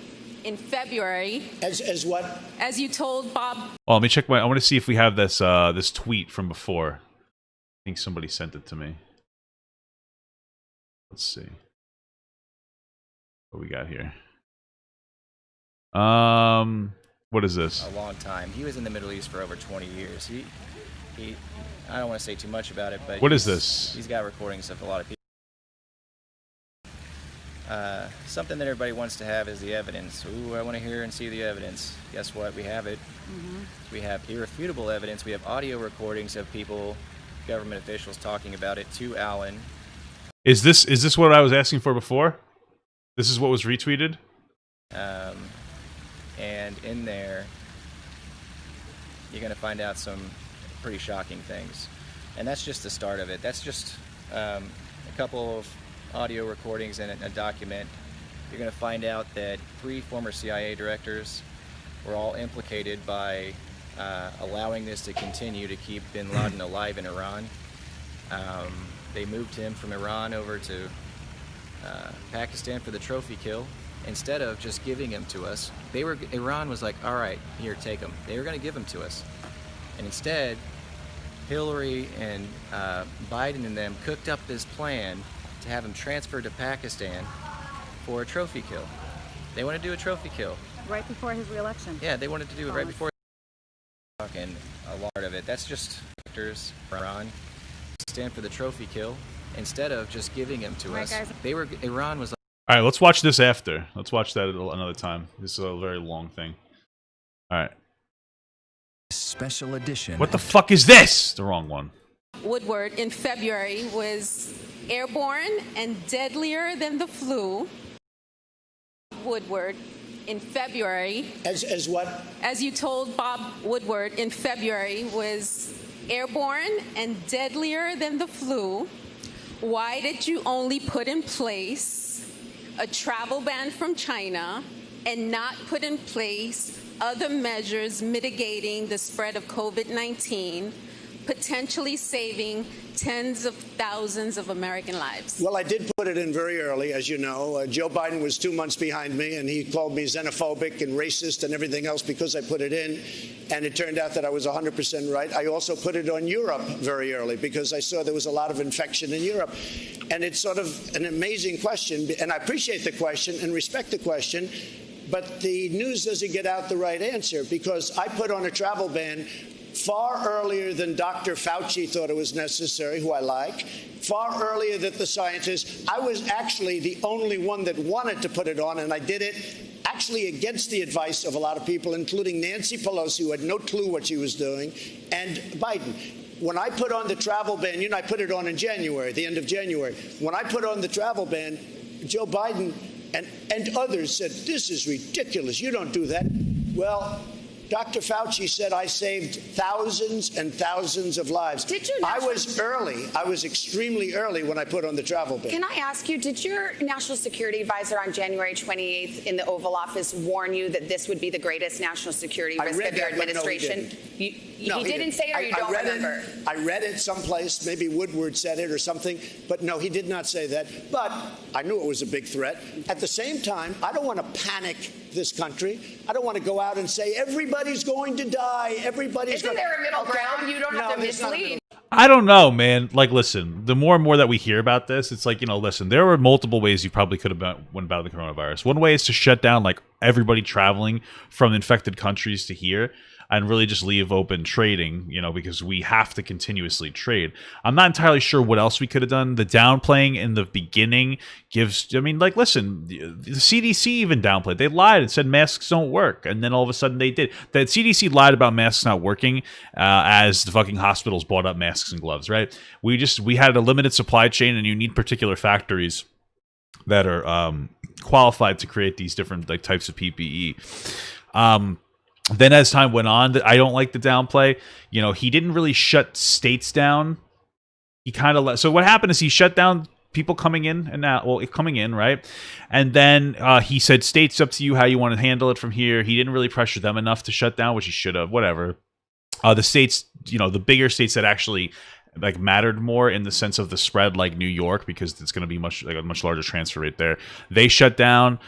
in February. As what? As you told Bob. Well, let me check I want to see if we have this this tweet from before. I think somebody sent it to me. Let's see. What we got here? What is this? A long time. He was in the Middle East for over 20 years. He I don't want to say too much about it, but what is this? He's got recordings of a lot of people. Something that everybody wants to have is the evidence. Ooh, I want to hear and see the evidence. Guess what? We have it. We have irrefutable evidence. We have audio recordings of people, government officials talking about it to Allen. Is this what I was asking for before? This is what was retweeted? And in there, you're going to find out some pretty shocking things. And that's just the start of it. That's just a couple of audio recordings and a document. You're going to find out that 3 former CIA directors were all implicated by allowing this to continue to keep bin Laden alive in Iran. they moved him from Iran over to Pakistan for the trophy kill. Instead of just giving him to us, Iran was like, all right, here, take him. They were going to give him to us. And instead, Hillary and Biden and them cooked up this plan to have him transferred to Pakistan for a trophy kill. They want to do a trophy kill. Right before his reelection. Yeah, they wanted to do it right before. And a lot of it, that's just actors, Iran, stand for the trophy kill instead of just giving him to us. Guys. Iran was like, all right, let's watch this after. Let's watch that another time. This is a very long thing. All right. Special edition. What the fuck is this? The wrong one. Woodward in February was airborne and deadlier than the flu. Woodward in February. As what? As you told Bob Woodward in February, was airborne and deadlier than the flu. Why did you only put in place a travel ban from China and not put in place other measures mitigating the spread of COVID-19, potentially saving tens of thousands of American lives? Well, I did put it in very early, as you know. Joe Biden was 2 months behind me, and he called me xenophobic and racist and everything else because I put it in. And it turned out that I was 100% right. I also put it on Europe very early because I saw there was a lot of infection in Europe. And it's sort of an amazing question, and I appreciate the question and respect the question, but the news doesn't get out the right answer because I put on a travel ban far earlier than Dr. Fauci thought it was necessary, who I like, far earlier than the scientists. I was actually the only one that wanted to put it on, and I did it actually against the advice of a lot of people, including Nancy Pelosi, who had no clue what she was doing, and Biden. When I put on the travel ban, I put it on in January, the end of January. When I put on the travel ban, Joe Biden and others said, this is ridiculous. You don't do that. Well, Dr. Fauci said I saved thousands and thousands of lives. Did you? I was early. I was extremely early when I put on the travel ban. Can I ask you, did your national security advisor on January 28th in the Oval Office warn you that this would be the greatest national security risk of your administration? No, he didn't say it, or you don't remember? I read it someplace. Maybe Woodward said it or something. But no, he did not say that. But I knew it was a big threat. At the same time, I don't want to panic this country. I don't want to go out and say everybody's going to die. Isn't there a middle ground? You don't have to mislead. I don't know, man. Like, listen, the more and more that we hear about this, it's like, listen, there were multiple ways you probably could have went about the coronavirus. One way is to shut down, like, everybody traveling from infected countries to here and really just leave open trading, because we have to continuously trade. I'm not entirely sure what else we could have done. The downplaying in the beginning listen, the CDC even downplayed. They lied and said masks don't work, and then all of a sudden they did. The CDC lied about masks not working as the fucking hospitals bought up masks and gloves, right? We had a limited supply chain, and you need particular factories that are qualified to create these different types of PPE. Then as time went on, I don't like the downplay. He didn't really shut states down. He kind of so what happened is he shut down people coming in and out. Well, coming in, right? And then he said, states, up to you how you want to handle it from here. He didn't really pressure them enough to shut down, which he should have. Whatever. The states, the bigger states that actually mattered more in the sense of the spread, like New York, because it's going to be a much larger transfer rate there. They shut down.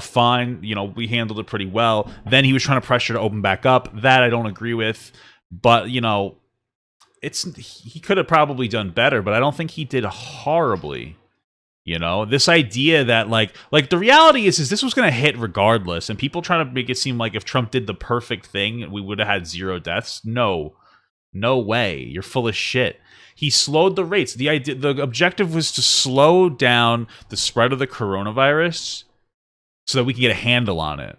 Fine, we handled it pretty well. Then he was trying to pressure to open back up. That I don't agree with, but he could have probably done better, but I don't think he did horribly. This idea that like the reality is this was going to hit regardless, and people trying to make it seem like if Trump did the perfect thing, we would have had 0 deaths. No way. You're full of shit. He slowed the rates. The objective was to slow down the spread of the coronavirus, so that we can get a handle on it,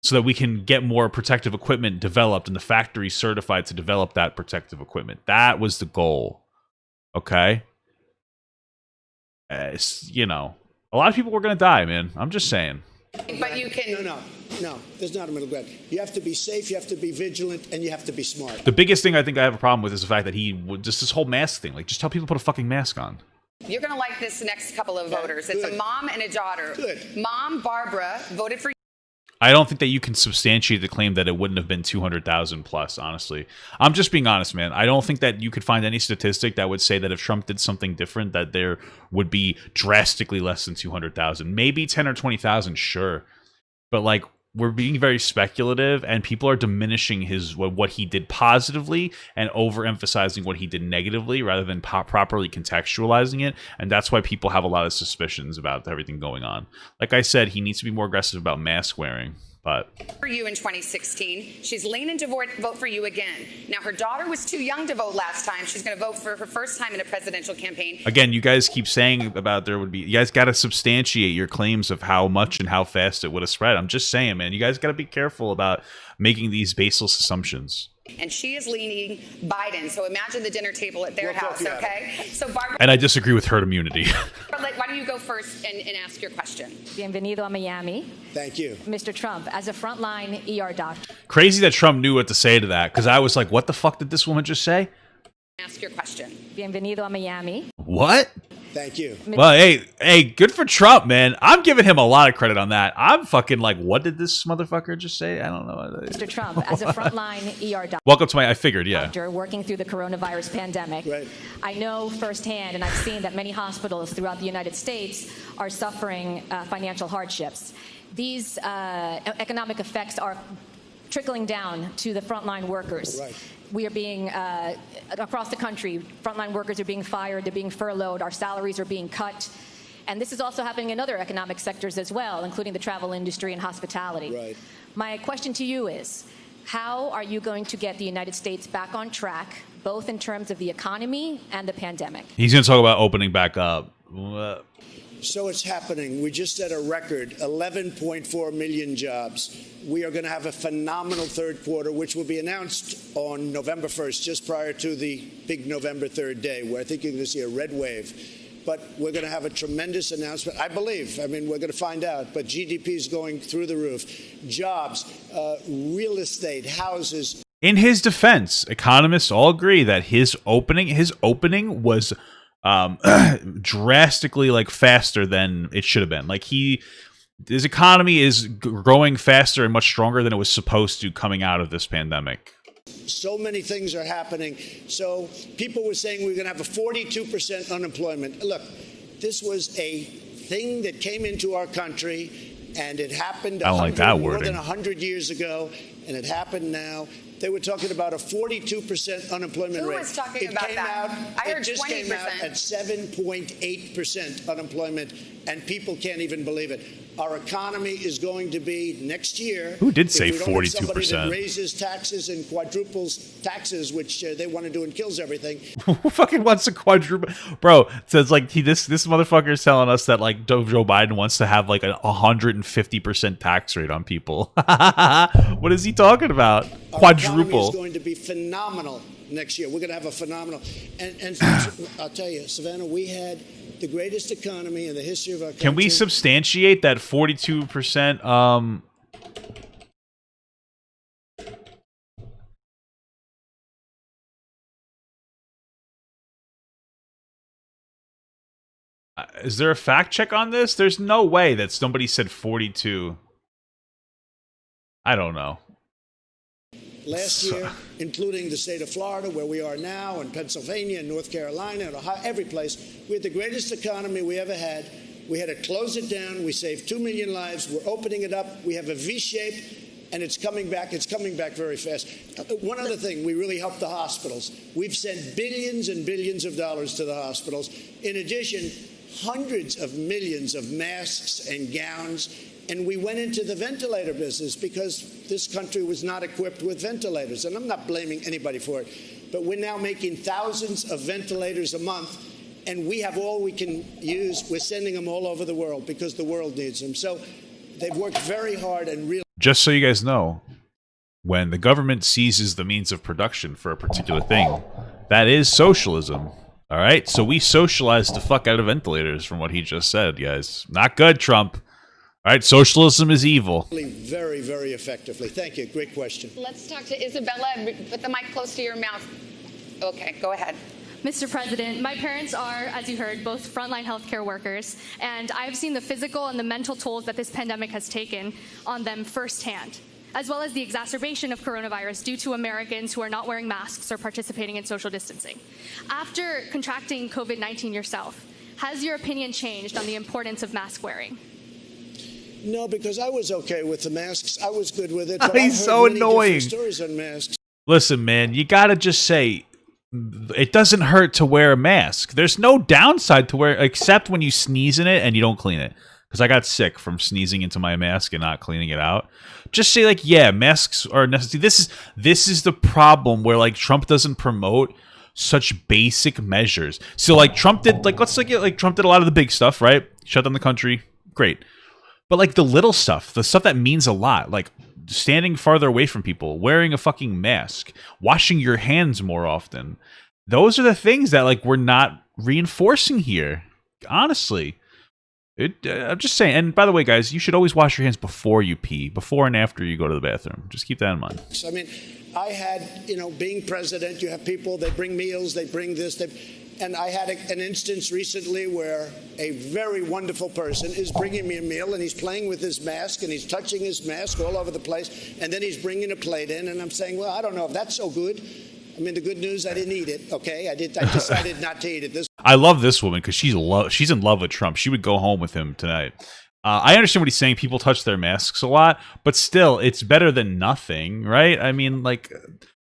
so that we can get more protective equipment developed and the factory certified to develop that protective equipment. That was the goal. Okay? A lot of people were going to die, man. I'm just saying. But you can... No. There's not a middle ground. You have to be safe, you have to be vigilant, and you have to be smart. The biggest thing I think I have a problem with is the fact that he would just this whole mask thing. Just tell people to put a fucking mask on. You're going to like this next couple of voters. It's a mom and a daughter. Good. Mom, Barbara, voted for I don't think that you can substantiate the claim that it wouldn't have been 200,000 plus, honestly. I'm just being honest, man. I don't think that you could find any statistic that would say that if Trump did something different, that there would be drastically less than 200,000. Maybe 10 or 20,000, sure. But, like, we're being very speculative, and people are diminishing what he did positively and overemphasizing what he did negatively rather than properly contextualizing it. And that's why people have a lot of suspicions about everything going on. Like I said, he needs to be more aggressive about mask wearing. But for you in 2016, she's leaning to vote for you again. Now, her daughter was too young to vote last time. She's going to vote for her first time in a presidential campaign. Again, you guys keep saying about there would be... You guys got to substantiate your claims of how much and how fast it would have spread. I'm just saying, man. You guys got to be careful about making these baseless assumptions. And she is leaning Biden. So imagine the dinner table at their house, okay? So Barbara... And I disagree with herd immunity. Why don't you go first and ask your question? Bienvenido a Miami. Thank you. Mr. Trump, as a frontline ER doctor. Crazy that Trump knew what to say to that, because I was like, what the fuck did this woman just say? Ask your question. Bienvenido a Miami. What? Thank you. Well, hey, good for Trump, man. I'm giving him a lot of credit on that. I'm fucking like, what did this motherfucker just say? I don't know. Mr. Trump, as a frontline ER doctor. Welcome to my, I figured, yeah. Doctor working through the coronavirus pandemic. Right. I know firsthand, and I've seen that many hospitals throughout the United States are suffering financial hardships. These economic effects are trickling down to the frontline workers. Right. We are being, across the country, frontline workers are being fired, they're being furloughed, our salaries are being cut. And this is also happening in other economic sectors as well, including the travel industry and hospitality. Right. My question to you is, how are you going to get the United States back on track, both in terms of the economy and the pandemic? He's going to talk about opening back up. So it's happening. We just set a record, 11.4 million jobs. We are going to have a phenomenal third quarter, which will be announced on November 1st, just prior to the big November 3rd day, where I think you're going to see a red wave. But we're going to have a tremendous announcement, I believe. I mean, we're going to find out. But GDP is going through the roof. Jobs, real estate, houses. In his defense, economists all agree that his opening was drastically like faster than it should have been. Like his economy is growing faster and much stronger than it was supposed to coming out of this pandemic. So many things are happening. So people were saying we were going to have a 42% unemployment. Look, this was a thing that came into our country, and it happened more than 100 years ago, and it happened now. They were talking about a 42% unemployment rate. Who was talking about that? I heard 20%. It just came out at 7.8% unemployment, and people can't even believe it. Our economy is going to be next year. Who did say 42%? Somebody that raises taxes and quadruples taxes, which they want to do and kills everything. Who fucking wants to quadruple? Bro, so it's like this motherfucker is telling us that like Joe Biden wants to have like a 150% tax rate on people. What is he talking about? Quadruple. Our economy is going to be phenomenal next year. We're going to have a phenomenal. And I'll tell you, Savannah, we had the greatest economy in the history of our country. Can we substantiate that 42%? Is there a fact check on this? There's no way that somebody said 42. I don't know. Last year, including the state of Florida, where we are now, and Pennsylvania, and North Carolina, and Ohio, every place, we had the greatest economy we ever had. We had to close it down. We saved 2 million lives. We're opening it up. We have a V-shape, and it's coming back. It's coming back very fast. One other thing, we really helped the hospitals. We've sent billions and billions of dollars to the hospitals. In addition, hundreds of millions of masks and gowns. And we went into the ventilator business because this country was not equipped with ventilators. And I'm not blaming anybody for it. But we're now making thousands of ventilators a month. And we have all we can use. We're sending them all over the world because the world needs them. So they've worked very hard and really. Just so you guys know, when the government seizes the means of production for a particular thing, that is socialism. All right? So we socialized the fuck out of ventilators from what he just said, guys. Not good, Trump. All right, socialism is evil. Very, very effectively. Thank you. Great question. Let's talk to Isabella. Put the mic close to your mouth. Okay, go ahead. Mr. President, my parents are, as you heard, both frontline healthcare workers, and I've seen the physical and the mental tolls that this pandemic has taken on them firsthand, as well as the exacerbation of coronavirus due to Americans who are not wearing masks or participating in social distancing. After contracting COVID-19 yourself, has your opinion changed on the importance of mask wearing? No, because I was okay with the masks. I was good with it. He's I've heard so many annoying. different stories on masks. Listen, man, you gotta just say it doesn't hurt to wear a mask. There's no downside to wear, except when you sneeze in it and you don't clean it. Because I got sick from sneezing into my mask and not cleaning it out. Just say like, yeah, masks are necessary. This is the problem where like Trump doesn't promote such basic measures. So like Trump did, like let's like Trump did a lot of the big stuff, right? Shut down the country, great. But like the little stuff, the stuff that means a lot, like standing farther away from people, wearing a fucking mask, washing your hands more often. Those are the things that like we're not reinforcing here. Honestly. I'm just saying. And by the way, guys, you should always wash your hands before you pee, before and after you go to the bathroom. Just keep that in mind. I mean, I had, being president, you have people, they bring meals, they bring this, and I had an instance recently where a very wonderful person is bringing me a meal and he's playing with his mask and he's touching his mask all over the place. And then he's bringing a plate in and I'm saying, well, I don't know if that's so good. I mean, the good news, I didn't eat it. Okay. I decided not to eat it. I love this woman because she's in love with Trump. She would go home with him tonight. I understand what he's saying. People touch their masks a lot, but still, it's better than nothing, right? I mean, like,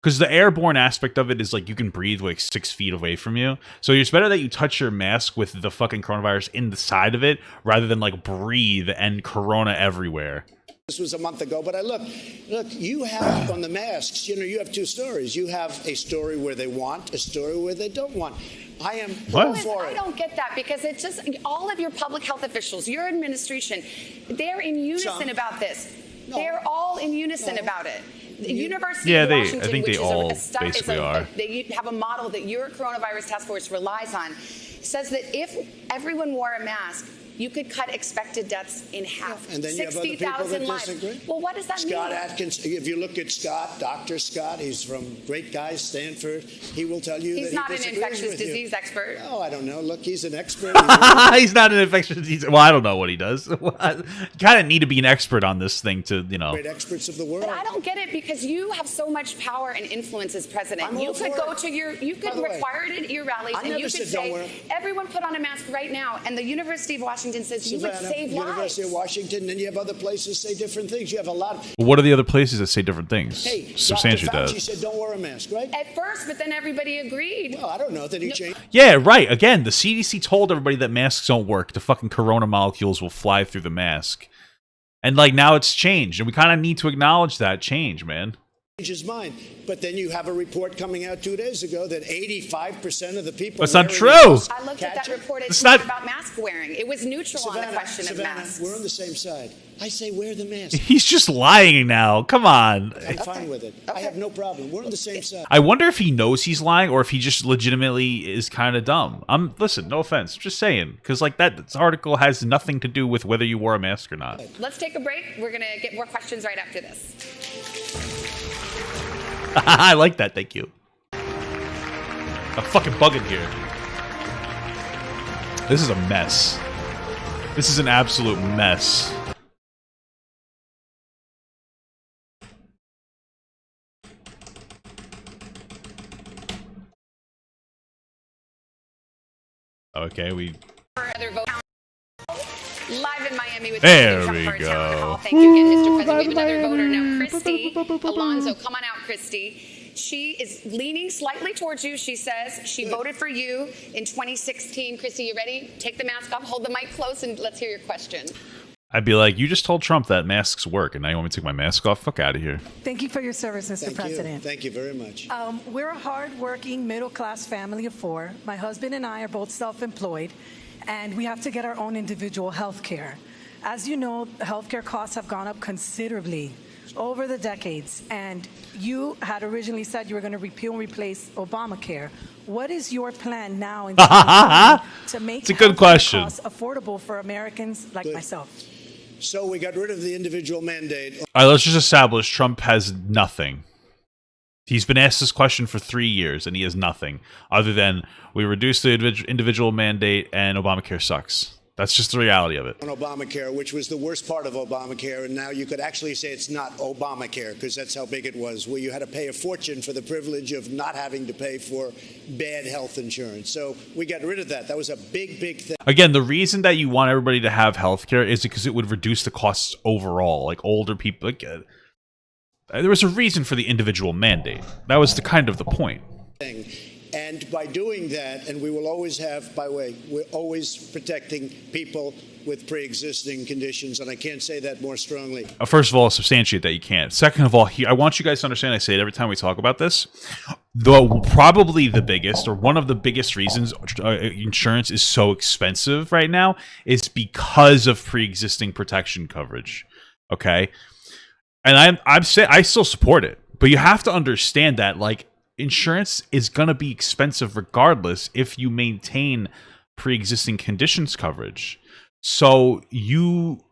because the airborne aspect of it is like you can breathe like 6 feet away from you. So it's better that you touch your mask with the fucking coronavirus in the side of it rather than like breathe and corona everywhere. This was a month ago, but look, you have on the masks, you have two stories. You have a story where they want, a story where they don't want. I am all for it. I don't get that because it's just all of your public health officials, your administration, they're in unison about this. No. They're all in unison about it. The University of Washington, I think which they all basically are. They have a model that your coronavirus task force relies on, says that if everyone wore a mask, you could cut expected deaths in half. And then you have other people that disagree. Well, what does that mean? Scott Atkins, if you look at Scott, Dr. Scott, he's from great guy, Stanford. He will tell you that he disagrees with you. He's not an infectious disease expert. Oh, I don't know. Look, he's an expert. He's not an infectious disease. Well, I don't know what he does. You kind of need to be an expert on this thing to, Great experts of the world. But I don't get it because you have so much power and influence as president. You could go to you could require it at your rallies and you could say, everyone put on a mask right now. And the University of Washington says you would save lives. University of Washington, and you have other places say different things. You have a lot. What are the other places that say different things? Hey, Substantiate Dr. Fauci that. said don't wear a mask, right? At first, but then everybody agreed. Well, I don't know that he changed. Yeah, right. Again, the CDC told everybody that masks don't work. The fucking corona molecules will fly through the mask. And like now it's changed, and we kind of need to acknowledge that change, man. His mind, but then you have a report coming out 2 days ago that 85% of the people. That's not true. I looked at that report. It's not about mask wearing. It was neutral on the question of masks. We're on the same side. I say wear the mask. He's just lying now. Come on. I'm fine with it. I have no problem. We're on the same side. I wonder if he knows he's lying or if he just legitimately is kind of dumb. Listen, no offense, I'm just saying, because like this article has nothing to do with whether you wore a mask or not. Let's take a break. We're gonna get more questions right after this. I like that, thank you. I'm fucking bugging here. This is a mess. This is an absolute mess. Okay, Live in Miami with there we go. Thank you again, Mr. President. We have another voter now, Christy Alonso. Come on out, Christy. She is leaning slightly towards you. She says she voted for you in 2016. Christy, you ready? Take the mask off, hold the mic close, and let's hear your question. I'd be like, you just told Trump that masks work, and now you want me to take my mask off? Fuck out of here. Thank you for your service, Mr. President. Thank you very much. We're a hard-working, middle-class family of 4. My husband and I are both self-employed, and we have to get our own individual health care. As you know, health care costs have gone up considerably over the decades, and you had originally said you were going to repeal and replace Obamacare. What is your plan now in to make it's a good question. Costs affordable for Americans like myself? So we got rid of the individual mandate. All right, let's just establish Trump has nothing. He's been asked this question for 3 years, and he has nothing other than we reduced the individual mandate and Obamacare sucks. That's just the reality of it. On Obamacare, which was the worst part of Obamacare, and now you could actually say it's not Obamacare because that's how big it was, where you had to pay a fortune for the privilege of not having to pay for bad health insurance. So we got rid of that. That was a big, big thing. Again, the reason that you want everybody to have health care is because it would reduce the costs overall. Like older people, there was a reason for the individual mandate. That was the kind of the point. And by doing that, and we will always have, by the way, we're always protecting people with pre-existing conditions, and I can't say that more strongly. First of all, substantiate that you can't. Second of all, I want you guys to understand, I say it every time we talk about this, though probably the biggest, or one of the biggest reasons insurance is so expensive right now is because of pre-existing protection coverage, okay? And I still support it, but you have to understand that, like, insurance is going to be expensive regardless if you maintain pre-existing conditions coverage. So you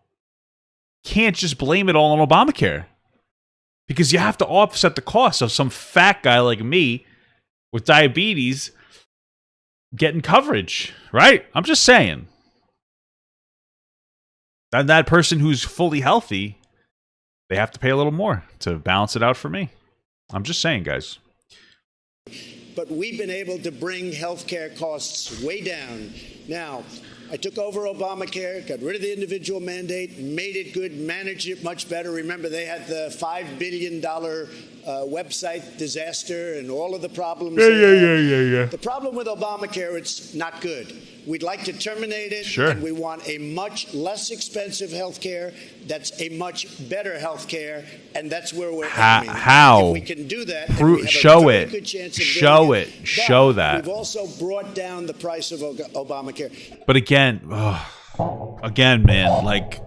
can't just blame it all on Obamacare because you have to offset the cost of some fat guy like me with diabetes getting coverage, right? I'm just saying. And that person who's fully healthy, they have to pay a little more to balance it out for me. I'm just saying, guys. But we've been able to bring healthcare costs way down. Now, I took over Obamacare, got rid of the individual mandate, made it good, managed it much better. Remember, they had the $5 billion website disaster and all of the problems. Yeah. The problem with Obamacare, it's not good. We'd like to terminate it, sure. And we want a much less expensive health care that's a much better health care, and that's where we're aiming. How? If we can do that, show it. Show that. We've also brought down the price of Obamacare. But again, man, like,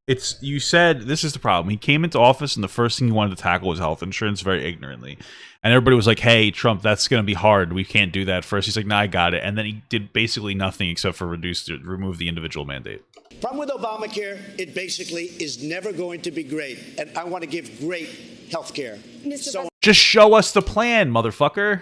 it's, you said this is the problem. He came into office and the first thing he wanted to tackle was health insurance very ignorantly. And everybody was like, hey, Trump, that's going to be hard. We can't do that first. He's like, nah, I got it. And then he did basically nothing except for remove the individual mandate. Problem with Obamacare, it basically is never going to be great. And I want to give great health care. So just show us the plan, motherfucker.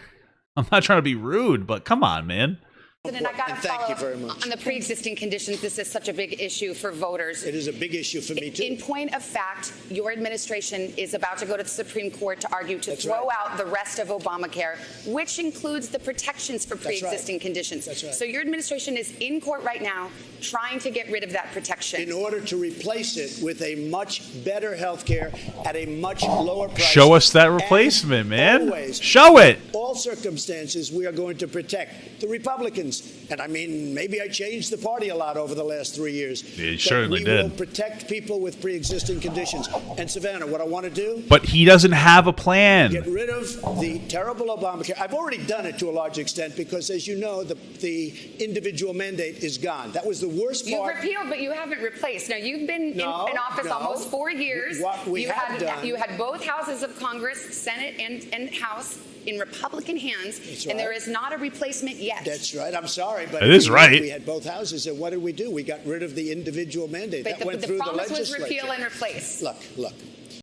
I'm not trying to be rude, but come on, man. And I got to thank you very much. On the pre-existing conditions, this is such a big issue for voters. It is a big issue for me, too. In point of fact, your administration is about to go to the Supreme Court to argue to throw out the rest of Obamacare, which includes the protections for pre-existing conditions. That's right. So your administration is in court right now trying to get rid of that protection. In order to replace it with a much better health care at a much lower price. Show us that replacement, man. Always, show it. All circumstances, we are going to protect the Republicans. And I mean, maybe I changed the party a lot over the last 3 years. You certainly did. We will protect people with pre-existing conditions. And Savannah, what I want to do... But he doesn't have a plan. Get rid of the terrible Obamacare. I've already done it to a large extent because, as you know, the individual mandate is gone. That was the worst part. You've repealed, but you haven't replaced. Now, you've been in office almost 4 years. What we have done... You had both houses of Congress, Senate and House, in Republican hands, That's right. And there is not a replacement yet. That's right. I'm sorry, but it is right. We had both houses, and what did we do? We got rid of the individual mandate. But that went through the legislature. The promise was repeal and replace. Look.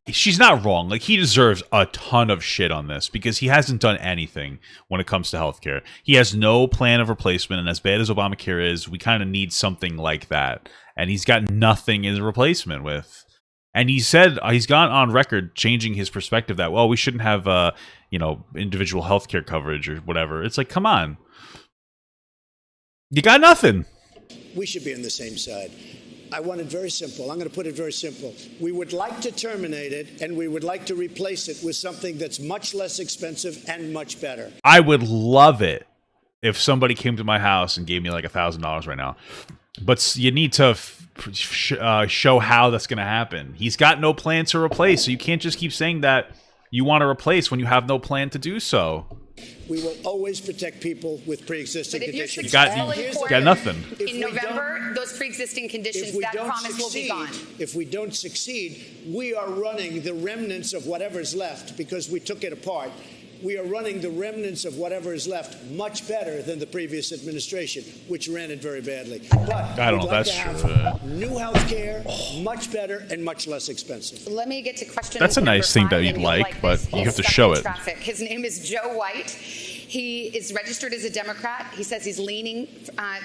She's not wrong. Like, he deserves a ton of shit on this because he hasn't done anything when it comes to healthcare. He has no plan of replacement, and as bad as Obamacare is, we kind of need something like that. And he's got nothing in replacement with. And he said he's gone on record changing his perspective that, well, we shouldn't have individual healthcare coverage or whatever. It's like, come on. You got nothing. We should be on the same side. I want it very simple. I'm going to put it very simple. We would like to terminate it, and we would like to replace it with something that's much less expensive and much better. I would love it if somebody came to my house and gave me like $1,000 right now. But you need to show how that's going to happen. He's got no plan to replace, so you can't just keep saying that you want to replace when you have no plan to do so. We will always protect people with pre-existing conditions. You got nothing. In November, those pre-existing conditions, that promise will be gone. If we don't succeed, we are running the remnants of whatever's left because we took it apart. we are running the remnants of whatever is left much better than the previous administration, which ran it very badly. But I don't know. That's true. New health care, much better and much less expensive. Let me get to question. That's a nice thing that you'd like, but you have to show it. Traffic. His name is Joe White. He is registered as a Democrat. He says he's leaning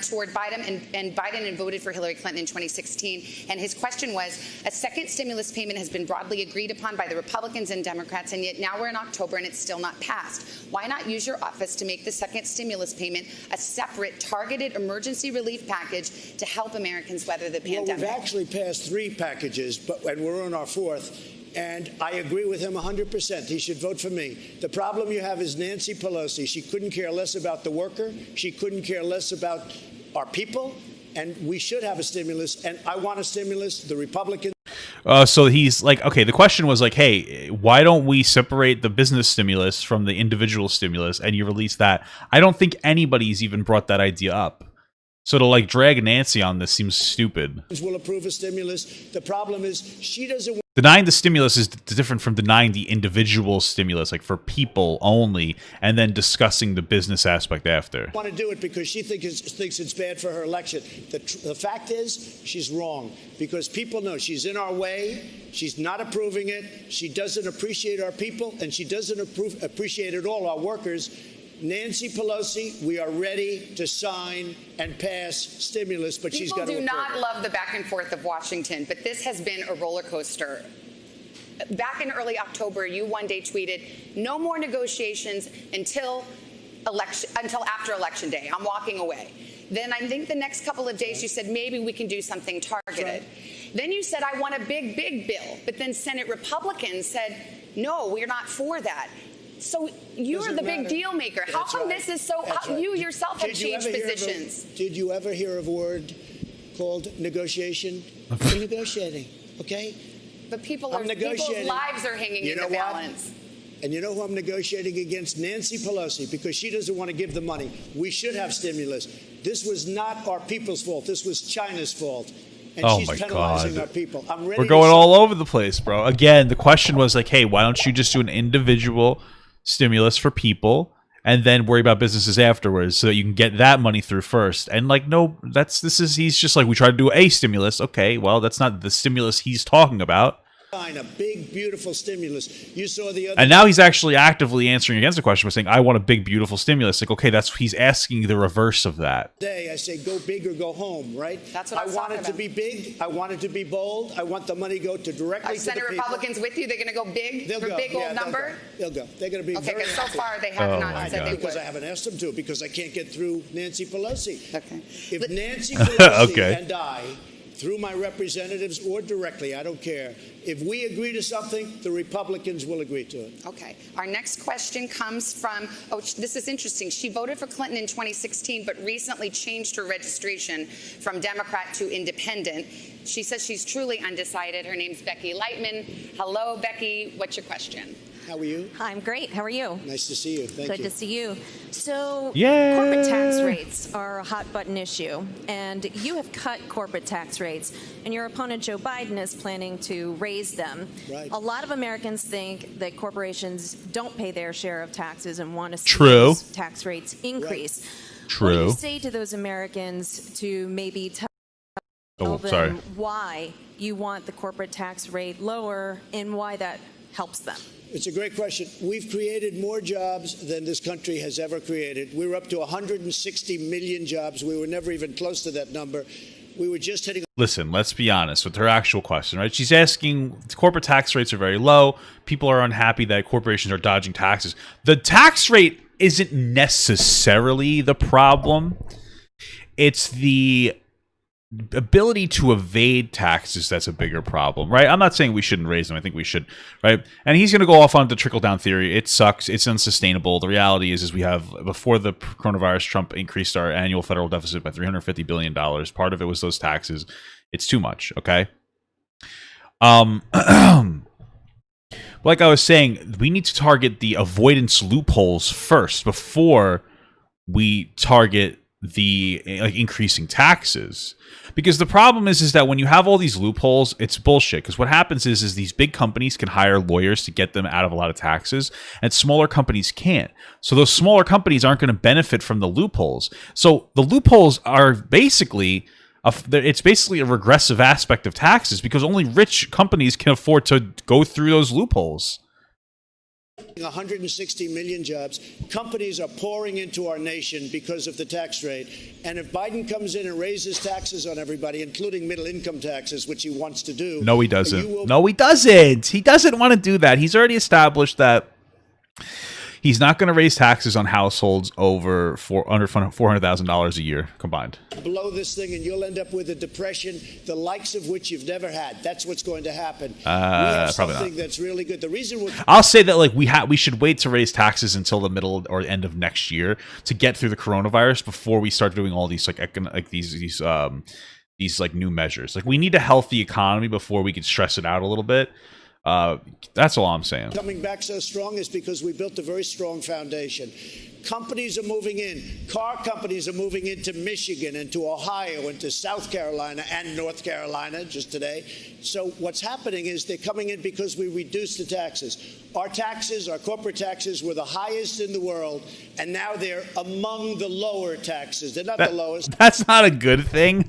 toward Biden, and Biden had voted for Hillary Clinton in 2016. And his question was, a second stimulus payment has been broadly agreed upon by the Republicans and Democrats, and yet now we're in October and it's still not passed. Why not use your office to make the second stimulus payment a separate targeted emergency relief package to help Americans weather the pandemic? Well, we've actually passed 3 packages, and we're on our 4th. And I agree with him 100%. He should vote for me. The problem you have is Nancy Pelosi. She couldn't care less about the worker. She couldn't care less about our people. And we should have a stimulus. And I want a stimulus. The Republicans. So he's like, okay, the question was like, hey, why don't we separate the business stimulus from the individual stimulus and you release that? I don't think anybody's even brought that idea up. So to like drag Nancy on this seems stupid. Will approve a stimulus. The problem is she doesn't. Denying the stimulus is different from denying the individual stimulus, like for people only, and then discussing the business aspect after. Want to do it because she thinks it's bad for her election. The fact is, she's wrong because people know she's in our way. She's not approving it. She doesn't appreciate our people, and she doesn't appreciate at all our workers. Nancy Pelosi, we are ready to sign and pass stimulus, but she's got to. People do not love the back and forth of Washington, but this has been a roller coaster. Back in early October, you one day tweeted, "No more negotiations until after Election Day. I'm walking away." Then I think the next couple of days you said maybe we can do something targeted. Right. Then you said I want a big bill, but then Senate Republicans said, "No, we're not for that." So you're the big deal maker. How come this is so? You yourself have changed positions. Did you ever hear of a word called negotiation? We're negotiating, okay? But people's lives are hanging in the balance. And you know who I'm negotiating against? Nancy Pelosi, because she doesn't want to give the money. We should have stimulus. This was not our people's fault. This was China's fault. And she's penalizing our people. I'm ready. We're going all over the place, bro. Again, the question was like, hey, why don't you just do an individual stimulus for people and then worry about businesses afterwards so that you can get that money through first? And like, no, he's just like, we try to do a stimulus. Okay, well, that's not the stimulus he's talking about. A big, beautiful stimulus. You saw the other. And now he's actually actively answering against the question by saying, I want a big, beautiful stimulus. Like, okay, he's asking the reverse of that. Today, I say, go big or go home, right? That's what I want it to be big. I want it to be bold. I want the money to go directly to the people. Senate Republicans with you? They're going to go big? They'll go. Big old number? They'll go. They're going to be okay, because so far they have not said they would. Because I haven't asked them to, because I can't get through Nancy Pelosi. Okay. If Nancy Pelosi and I, through my representatives or directly, I don't care. If we agree to something, the Republicans will agree to it. Okay. Our next question comes from, this is interesting. She voted for Clinton in 2016, but recently changed her registration from Democrat to Independent. She says she's truly undecided. Her name's Becky Lightman. Hello, Becky. What's your question? How are you? I'm great. How are you? Nice to see you. Thank you. Good to see you. So, corporate tax rates are a hot button issue, and you have cut corporate tax rates, and your opponent Joe Biden is planning to raise them. Right. A lot of Americans think that corporations don't pay their share of taxes and want to see those tax rates increase. Right. True. What do you say to those Americans to maybe tell them why you want the corporate tax rate lower and why that helps them? It's a great question. We've created more jobs than this country has ever created. We were up to 160 million jobs. We were never even close to that number. We were just hitting. Listen, let's be honest with her actual question, right? She's asking, corporate tax rates are very low. People are unhappy that corporations are dodging taxes. The tax rate isn't necessarily the problem. It's the ability to evade taxes that's a bigger problem, right? I'm not saying we shouldn't raise them. I think we should, right? And he's going to go off on the trickle-down theory. It sucks. It's unsustainable. The reality is we have, before the coronavirus, Trump increased our annual federal deficit by $350 billion. Part of it was those taxes. It's too much, okay? Like I was saying, we need to target the avoidance loopholes first before we target the like increasing taxes. Because the problem is that when you have all these loopholes, it's bullshit. Because what happens is these big companies can hire lawyers to get them out of a lot of taxes, and smaller companies can't. So those smaller companies aren't going to benefit from the loopholes. So the loopholes are basically it's basically a regressive aspect of taxes because only rich companies can afford to go through those loopholes. 160 million jobs. Companies are pouring into our nation because of the tax rate. And if Biden comes in and raises taxes on everybody, including middle income taxes, which he wants to do. No, he doesn't. No, he doesn't. He doesn't want to do that. He's already established that he's not going to raise taxes on households under $400,000 a year combined. Blow this thing and you'll end up with a depression, the likes of which you've never had. That's what's going to happen. We have probably something not. that's really good. The reason I'll say that like we should wait to raise taxes until the middle or end of next year to get through the coronavirus before we start doing all these these like new measures. Like we need a healthy economy before we can stress it out a little bit. That's all I'm saying. coming back so strong is because we built a very strong foundation. Companies are moving in. Car companies are moving into Michigan, into Ohio, into South Carolina and North Carolina just today. So what's happening is they're coming in because we reduced the taxes. Our taxes, our corporate taxes, were the highest in the world, and now they're among the lower taxes. They're not the lowest. That's not a good thing.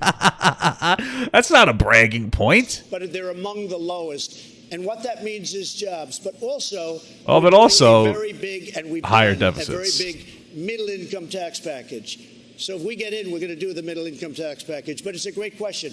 That's not a bragging point. But they're among the lowest. And what that means is jobs, but also very big and higher a deficits. very big middle-income tax package. So if we get in, we're going to do the middle-income tax package. But it's a great question.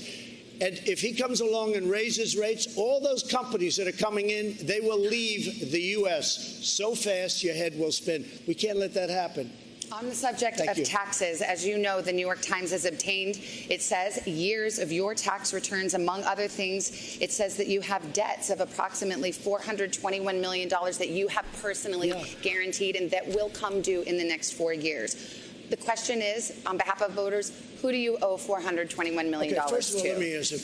And if he comes along and raises rates, all those companies that are coming in, they will leave the U.S. so fast your head will spin. We can't let that happen. On the subject of taxes, as you know, the New York Times has obtained, it says, years of your tax returns. Among other things, it says that you have debts of approximately $421 million that you have personally guaranteed and that will come due in the next 4 years. The question is, on behalf of voters, who do you owe $421 million to? First of all, let me answer.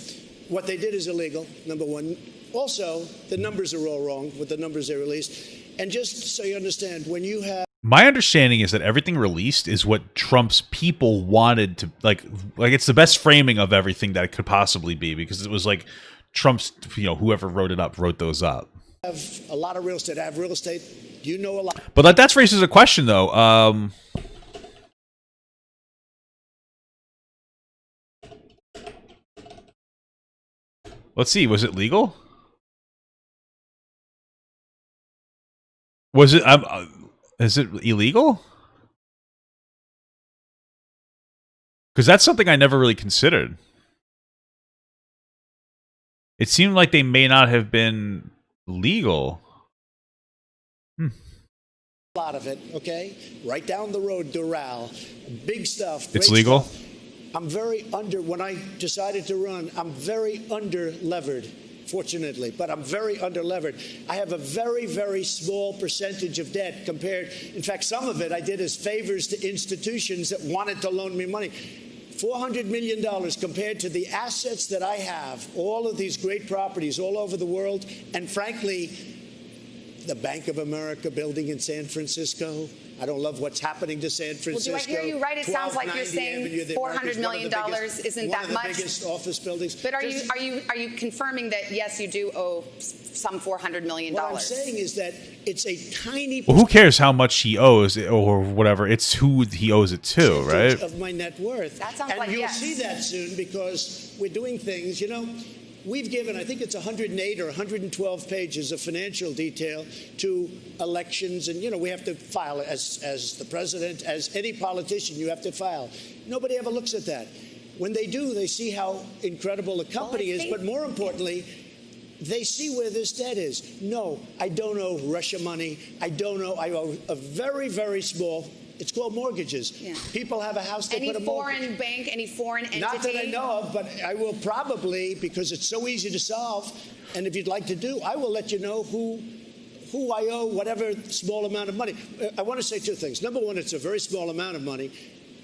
What they did is illegal, number one. Also, the numbers are all wrong with the numbers they released. And just so you understand, when you have My understanding is that everything released is what Trump's people wanted to like it's the best framing of everything that it could possibly be because it was like Trump's, whoever wrote it up wrote those up. I have a lot of real estate. I have real estate. You know a lot. But that raises a question though. Let's see. Was it legal? Was it? Is it illegal? Because that's something I never really considered. It seemed like they may not have been legal. A lot of it, okay? Right down the road, Doral. Big stuff. It's legal? Stuff. When I decided to run, I'm very under-levered, fortunately, but I'm very under-levered. I have a very, very small percentage of debt compared, in fact, some of it I did as favors to institutions that wanted to loan me money. $400 million compared to the assets that I have, all of these great properties all over the world, and frankly, the Bank of America building in San Francisco. I don't love what's happening to San Francisco. Well, do I hear you right? It sounds like you're saying $400 million isn't that much. One of the biggest office buildings. But are you confirming that yes, you do owe some $400 million? What I'm saying is that it's a tiny. Well, who cares how much he owes or whatever? It's who he owes it to, right? Of my net worth. That sounds like you'll see that soon because we're doing things. We've given, I think it's 108 or 112 pages of financial detail to elections. And, we have to file it as the president, as any politician, you have to file. Nobody ever looks at that. When they do, they see how incredible the company is. But more importantly, they see where this debt is. No, I don't owe Russia money. I owe a very, very small. It's called mortgages. Yeah. People have a house, they put a mortgage. Any foreign bank, any foreign entity? Not that I know of, but I will probably, because it's so easy to solve, and if you'd like to do, I will let you know who I owe whatever small amount of money. I want to say two things. Number one, it's a very small amount of money.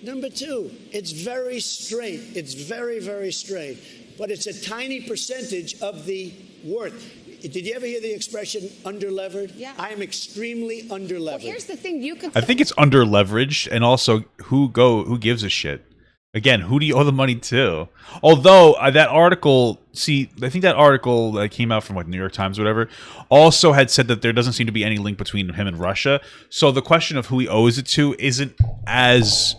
Number two, it's very straight. It's very, very straight. But it's a tiny percentage of the worth. Did you ever hear the expression underlevered? Yeah. I am extremely underlevered. Well, here's the thing: you could. I think it's underleveraged, and also who gives a shit? Again, who do you owe the money to? Although that article, I think that article that came out from like New York Times or whatever, also had said that there doesn't seem to be any link between him and Russia. So the question of who he owes it to isn't as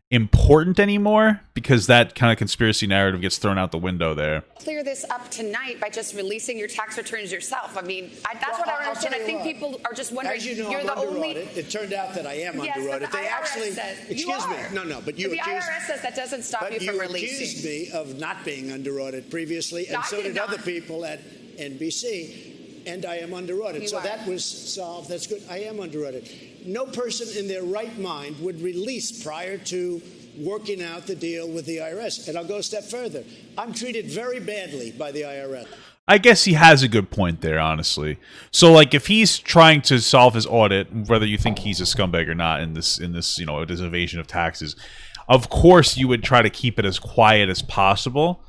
important anymore, because that kind of conspiracy narrative gets thrown out the window there. Clear this up tonight by just releasing your tax returns yourself. I mean, that's what I don't understand. I think people are just wondering. As you know, you're I'm the under only. audit. It turned out that I am Yes, under but audit. the They IRS actually, says excuse you me, are. no, but you the accused. IRS says that doesn't stop But you from releasing. accused me of not being under audit previously, and No, I so did did other not. people at NBC. And I am under audit. You so are. that was solved. That's good. I am under audit. No person in their right mind would release prior to working out the deal with the IRS. And I'll go a step further. I'm treated very badly by the IRS. I guess he has a good point there, honestly. So, like, if he's trying to solve his audit, whether you think he's a scumbag or not in this, this evasion of taxes, of course you would try to keep it as quiet as possible,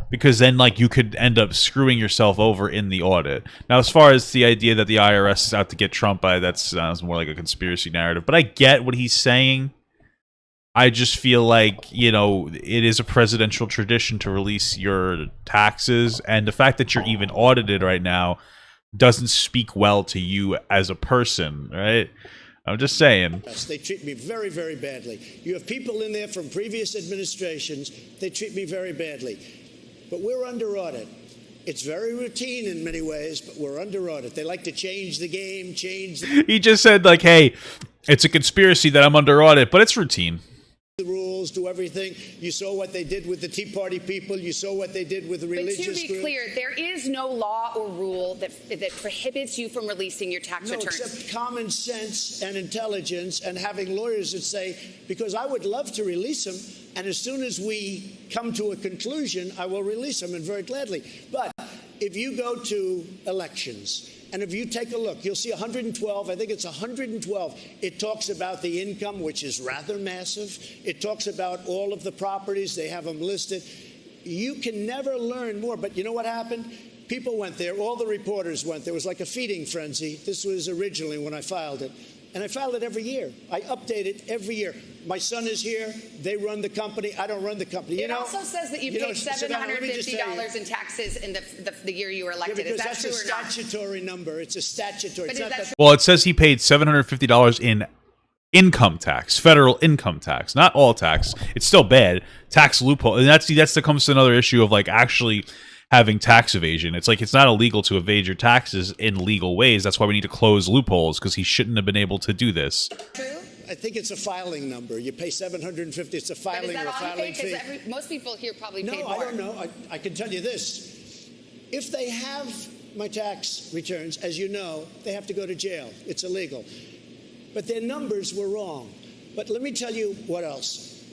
because then, like, you could end up screwing yourself over in the audit. Now, as far as the idea that the IRS is out to get Trump, that sounds more like a conspiracy narrative. But I get what he's saying. I just feel like, it is a presidential tradition to release your taxes, and the fact that you're even audited right now doesn't speak well to you as a person, right? I'm just saying. They treat me very, very badly. You have people in there from previous administrations. They treat me very badly. But we're under audit. It's very routine in many ways, but we're under audit. They like to change the game, He just said, like, hey, it's a conspiracy that I'm under audit, but it's routine. The rules, do everything. You saw what they did with the Tea Party people. You saw what they did with the religious But to be groups. clear, there is no law or rule that prohibits you from releasing your tax returns. Except common sense and intelligence and having lawyers that say, because I would love to release them, and as soon as we come to a conclusion, I will release them, and very gladly. But if you go to elections, and if you take a look, you'll see 112, I think it's 112. It talks about the income, which is rather massive. It talks about all of the properties. They have them listed. You can never learn more. But you know what happened? People went there. All the reporters went there. It was like a feeding frenzy. This was originally when I filed it. And I filed it every year. I update it every year. My son is here. They run the company. I don't run the company. It also says that you paid $750 in taxes in the year you were elected. Yeah, is that that's true a or not? statutory number. It's a statutory. But it's is not that the, Well, it says he paid $750 in income tax, federal income tax, not all tax. It's still bad. Tax loophole. And that comes to another issue of, like, actually having tax evasion. It's like, it's not illegal to evade your taxes in legal ways. That's why we need to close loopholes, because he shouldn't have been able to do this. True? I think it's a filing number. You pay $750. It's a filing or a filing fee. Most people here probably paid No, more. I don't know. I can tell you this. If they have my tax returns, as you know, they have to go to jail. It's illegal. But their numbers were wrong. But let me tell you what else.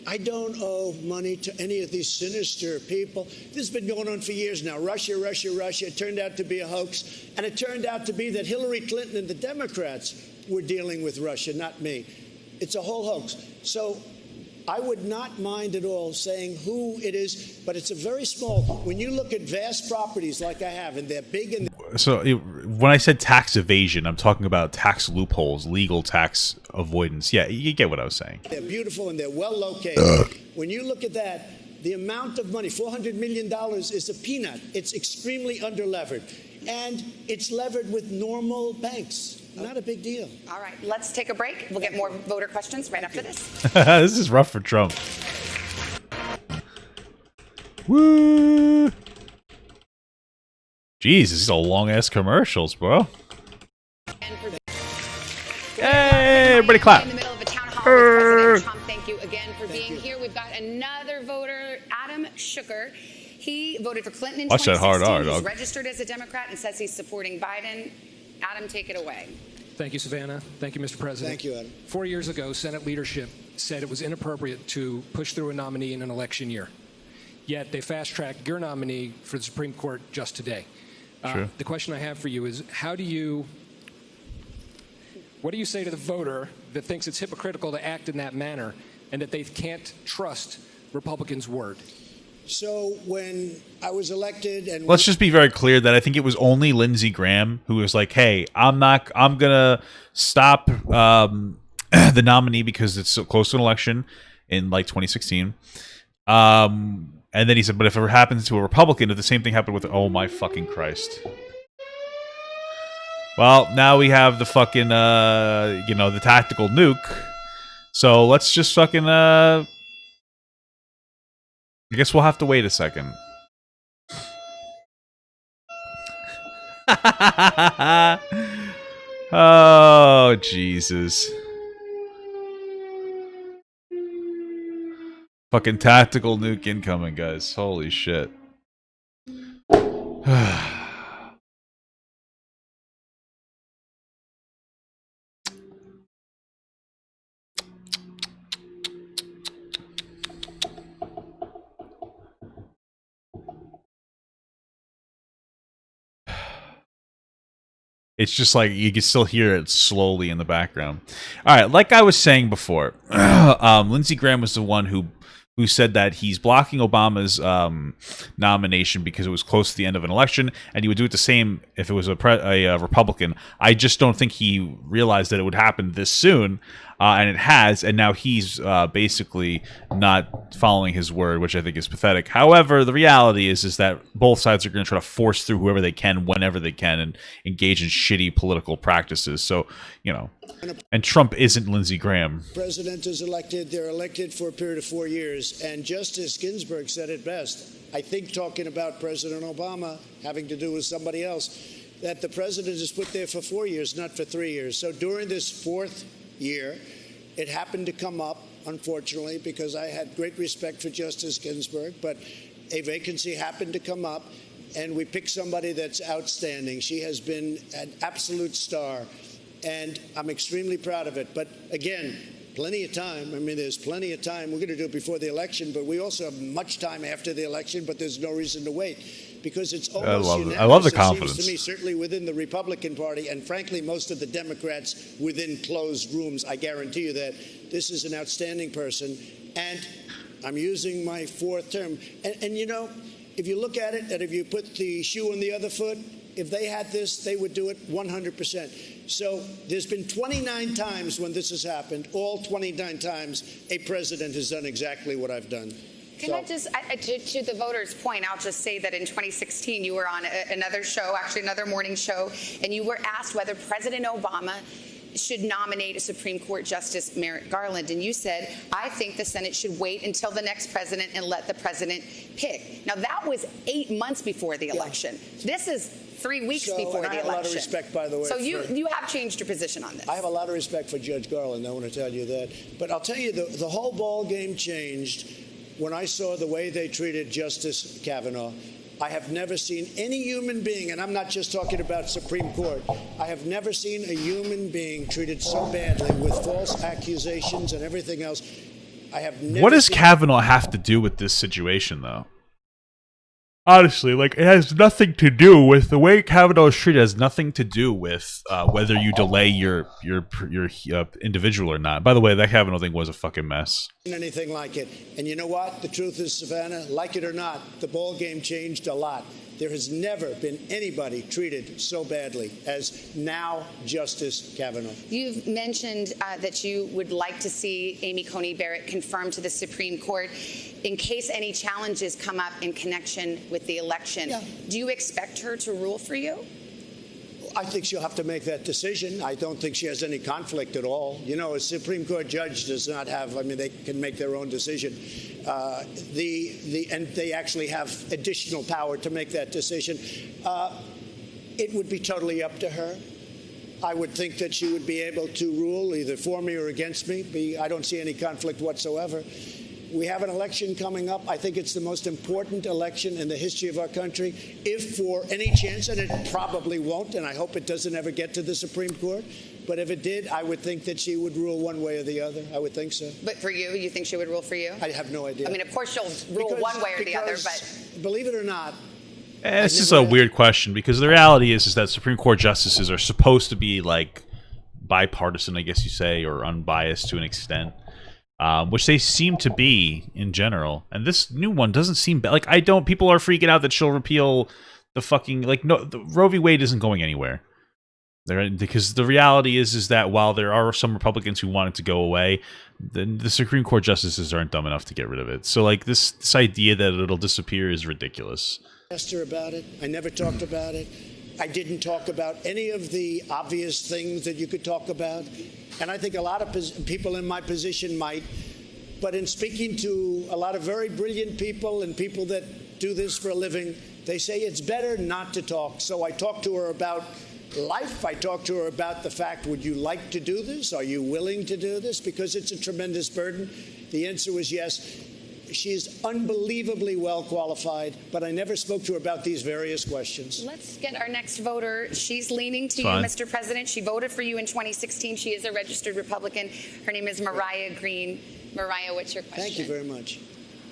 I don't owe money to any of these sinister people. This has been going on for years now. Russia. It turned out to be a hoax. And it turned out to be that Hillary Clinton and the Democrats were dealing with Russia, not me. It's a whole hoax. So I would not mind at all saying who it is, but it's a very small. When you look at vast properties like I have, and they're big and So when I said tax evasion, I'm talking about tax loopholes, legal tax avoidance. Yeah, you get what I was saying. they're beautiful and they're well located. When you look at that, the amount of money, $400 million, is a peanut. It's extremely underlevered. And it's levered with normal banks. Not a big deal. All right, let's take a break. We'll get more voter questions right after this. This is rough for Trump. Woo! Jeez, these are long-ass commercials, bro. Hey, everybody clap. In the middle of a town hall with President Trump. Thank you again for being here. We've got another voter, Adam Schuker. He voted for Clinton in Watch that 2016. hard R, He's dog. registered as a Democrat and says he's supporting Biden. Adam, take it away. Thank you, Savannah. Thank you, Mr. President. Thank you, Adam. 4 years ago, Senate leadership said it was inappropriate to push through a nominee in an election year. Yet they fast-tracked your nominee for the Supreme Court just today. Sure. The question I have for you is, what do you say to the voter that thinks it's hypocritical to act in that manner and that they can't trust Republicans' word? So when I was elected, and let's just be very clear that I think it was only Lindsey Graham who was like, "Hey, I'm gonna stop the nominee because it's so close to an election in like 2016." And then he said, "But if it ever happens to a Republican, if the same thing happened with, oh my fucking Christ." Well, now we have the fucking the tactical nuke. So let's just fucking I guess we'll have to wait a second. Oh, Jesus. Fucking tactical nuke incoming, guys. Holy shit. It's just like you can still hear it slowly in the background. All right, like I was saying before, Lindsey Graham was the one who said that he's blocking Obama's nomination because it was close to the end of an election, and he would do it the same if it was a Republican. I just don't think he realized that it would happen this soon, and it has, and now he's basically not following his word, which I think is pathetic. However, the reality is that both sides are going to try to force through whoever they can, whenever they can, and engage in shitty political practices. So, and Trump isn't Lindsey Graham. President is elected. They're elected for a period of 4 years. And Justice Ginsburg said it best. I think talking about President Obama having to do with somebody else, that the president is put there for 4 years, not for 3 years. So during this fourth year, it happened to come up, unfortunately, because I had great respect for Justice Ginsburg, but a vacancy happened to come up, and we picked somebody that's outstanding. She has been an absolute star, and I'm extremely proud of it. But again, plenty of time. I mean, there's plenty of time. We're going to do it before the election, but we also have much time after the election, but there's no reason to wait because it's almost unanimous. I love the it confidence. seems to me, certainly within the Republican Party, and frankly, most of the Democrats within closed rooms, I guarantee you that this is an outstanding person, and I'm using my fourth term. And if you look at it, and if you put the shoe on the other foot, if they had this, they would do it 100%. So there's been 29 times when this has happened. All 29 times, a president has done exactly what I've done. Can I just, to the voters' point, I'll just say that in 2016 you were on another show, actually another morning show, and you were asked whether President Obama should nominate a Supreme Court Justice Merrick Garland, and you said, I think the Senate should wait until the next president and let the president pick. Now, that was 8 months before the election. This is 3 weeks before the election. I have a lot of respect, by the way. So you have changed your position on this. I have a lot of respect for Judge Garland, I want to tell you that. But I'll tell you, the whole ball game changed when I saw the way they treated Justice Kavanaugh. I have never seen any human being, and I'm not just talking about Supreme Court, I have never seen a human being treated so badly with false accusations and everything else. I have never. What does Kavanaugh have to do with this situation, though? Honestly, like, it has nothing to do with the way Kavanaugh is treated. Has nothing to do with whether you delay your individual or not. By the way, that Kavanaugh thing was a fucking mess. Anything like it. And you know what? The truth is, Savannah, like it or not, the ball game changed a lot. There has never been anybody treated so badly as now Justice Kavanaugh. You've mentioned that you would like to see Amy Coney Barrett confirmed to the Supreme Court in case any challenges come up in connection with the election. Yeah. Do you expect her to rule for you? I think she'll have to make that decision. I don't think she has any conflict at all. You know, a Supreme Court judge does not have, I mean, they can make their own decision. And they actually have additional power to make that decision. It would be totally up to her. I would think that she would be able to rule either for me or against me. I don't see any conflict whatsoever. We have an election coming up. I think it's the most important election in the history of our country. If for any chance, and it probably won't, and I hope it doesn't ever get to the Supreme Court, but if it did, I would think that she would rule one way or the other. I would think so. But for you, you think she would rule for you? I have no idea. I mean, of course she'll rule one way or the other, but... Believe it or not... This is a weird question, because the reality is that Supreme Court justices are supposed to be, like, bipartisan, I guess you say, or unbiased to an extent. which they seem to be in general. And this new one doesn't seem like people are freaking out that she'll repeal the fucking Roe v. Wade isn't going anywhere. Because the reality is that while there are some Republicans who want it to go away, the Supreme Court justices aren't dumb enough to get rid of it. So like this idea that it'll disappear is ridiculous. Asked her about it. I never talked about it. I didn't talk about any of the obvious things that you could talk about. And I think a lot of people in my position might. But in speaking to a lot of very brilliant people and people that do this for a living, they say it's better not to talk. So I talked to her about life. I talked to her about the fact, would you like to do this? Are you willing to do this? Because it's a tremendous burden. The answer was yes. She is unbelievably well qualified, but I never spoke to her about these various questions. Let's get our next voter. She's leaning to you, Mr. President. She voted for you in 2016. She is a registered Republican. Her name is Mariah Green. Mariah, what's your question? Thank you very much.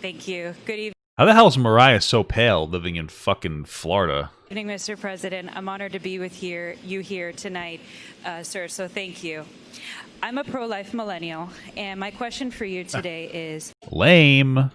Thank you. Good evening. How the hell is Mariah so pale living in fucking Florida? Good evening, Mr. President. I'm honored to be with you here tonight, sir, so thank you. I'm a pro-life millennial, and my question for you today is... Lame.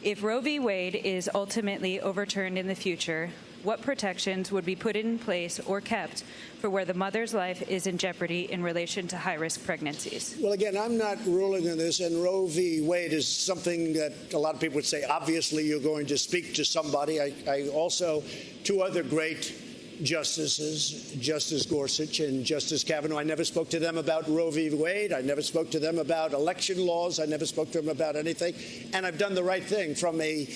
If Roe v. Wade is ultimately overturned in the future, what protections would be put in place or kept for where the mother's life is in jeopardy in relation to high-risk pregnancies? Well, again, I'm not ruling on this, and Roe v. Wade is something that a lot of people would say, obviously, you're going to speak to somebody. I also, two other great justices, Justice Gorsuch and Justice Kavanaugh, I never spoke to them about Roe v. Wade. I never spoke to them about election laws. I never spoke to them about anything. And I've done the right thing from a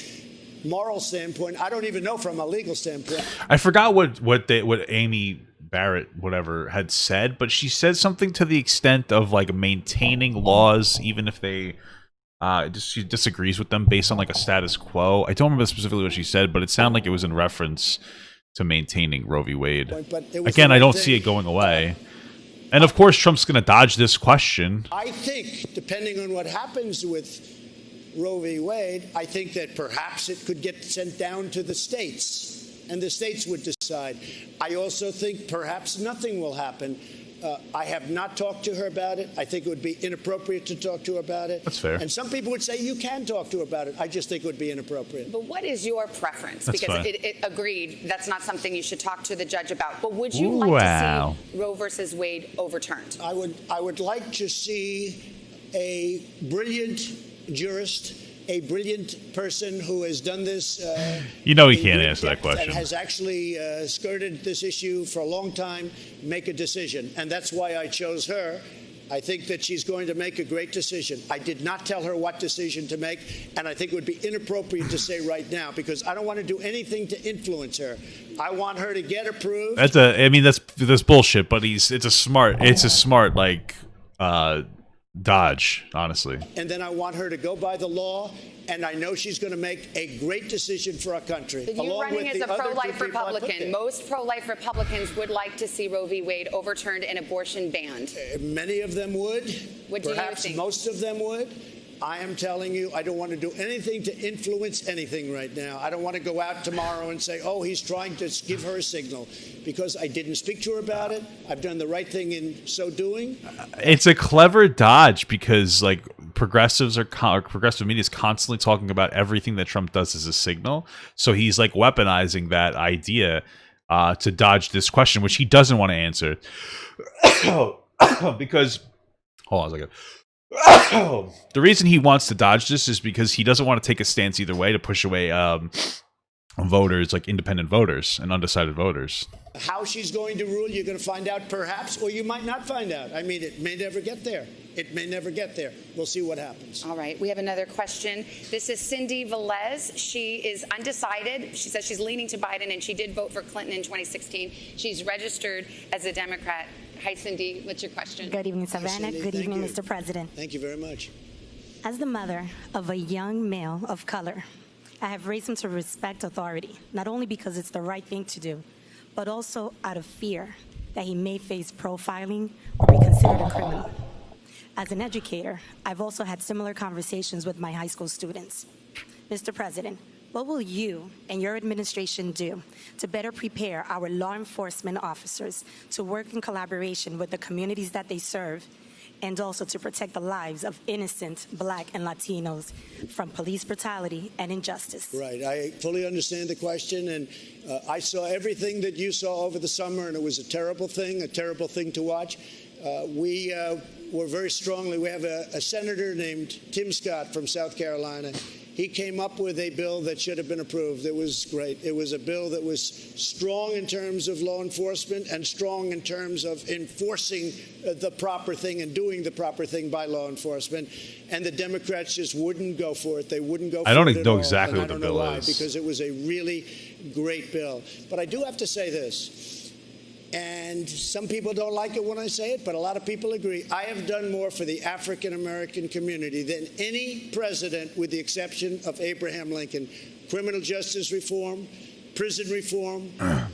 moral standpoint. I don't even know from a legal standpoint. I forgot what Amy Barrett whatever had said, but she said something to the extent of like maintaining laws even if they she disagrees with them based on like a status quo. I don't remember specifically what she said, but it sounded like it was in reference to maintaining Roe v. Wade. Again, I don't see it going away. And of course, Trump's going to dodge this question. I think, depending on what happens with Roe v. Wade, I think that perhaps it could get sent down to the states, and the states would decide. I also think perhaps nothing will happen. I have not talked to her about it. I think it would be inappropriate to talk to her about it. That's fair. And some people would say you can talk to her about it. I just think it would be inappropriate. But what is your preference? That's because fine. it agreed that's not something you should talk to the judge about. But would you like to see Roe versus Wade overturned? I would like to see a brilliant jurist, a brilliant person who has done this. You know he can't answer that question. And has actually skirted this issue for a long time, make a decision. And that's why I chose her. I think that she's going to make a great decision. I did not tell her what decision to make, and I think it would be inappropriate to say right now because I don't want to do anything to influence her. I want her to get approved. That's bullshit, but it's a smart like dodge, honestly. And then I want her to go by the law, and I know she's going to make a great decision for our country. But you running as a pro-life Republican, most pro-life Republicans would like to see Roe v. Wade overturned and abortion banned. Many of them would. What do you Perhaps think? most of them would. I am telling you, I don't want to do anything to influence anything right now. I don't want to go out tomorrow and say, oh, he's trying to give her a signal, because I didn't speak to her about it. I've done the right thing in so doing. It's a clever dodge because like progressive media is constantly talking about everything that Trump does as a signal. So he's like weaponizing that idea to dodge this question, which he doesn't want to answer. Because, hold on a second. The reason he wants to dodge this is because he doesn't want to take a stance either way to push away voters, like independent voters and undecided voters. How she's going to rule, you're going to find out perhaps, or you might not find out. I mean, it may never get there. It may never get there. We'll see what happens. All right. We have another question. This is Cindy Velez. She is undecided. She says she's leaning to Biden, and she did vote for Clinton in 2016. She's registered as a Democrat. Hi, Cindy. What's your question? Good evening, Savannah. Good evening, Mr. President. Thank you very much. As the mother of a young male of color, I have raised him to respect authority, not only because it's the right thing to do, but also out of fear that he may face profiling or be considered a criminal. As an educator, I've also had similar conversations with my high school students. Mr. President, what will you and your administration do to better prepare our law enforcement officers to work in collaboration with the communities that they serve and also to protect the lives of innocent Black and Latinos from police brutality and injustice. Right. I fully understand the question, and I saw everything that you saw over the summer, and it was a terrible thing to watch. We were very strongly, we have a senator named Tim Scott from South Carolina. He came up with a bill that should have been approved. It was great. It was a bill that was strong in terms of law enforcement and strong in terms of enforcing the proper thing and doing the proper thing by law enforcement. And the Democrats just wouldn't go for it. They wouldn't go for it. I don't at know all. exactly And what I the don't know bill why, is. because it was a really great bill. But I do have to say this. And some people don't like it when I say it, but a lot of people agree. I have done more for the African American community than any president, with the exception of Abraham Lincoln. Criminal justice reform, prison reform,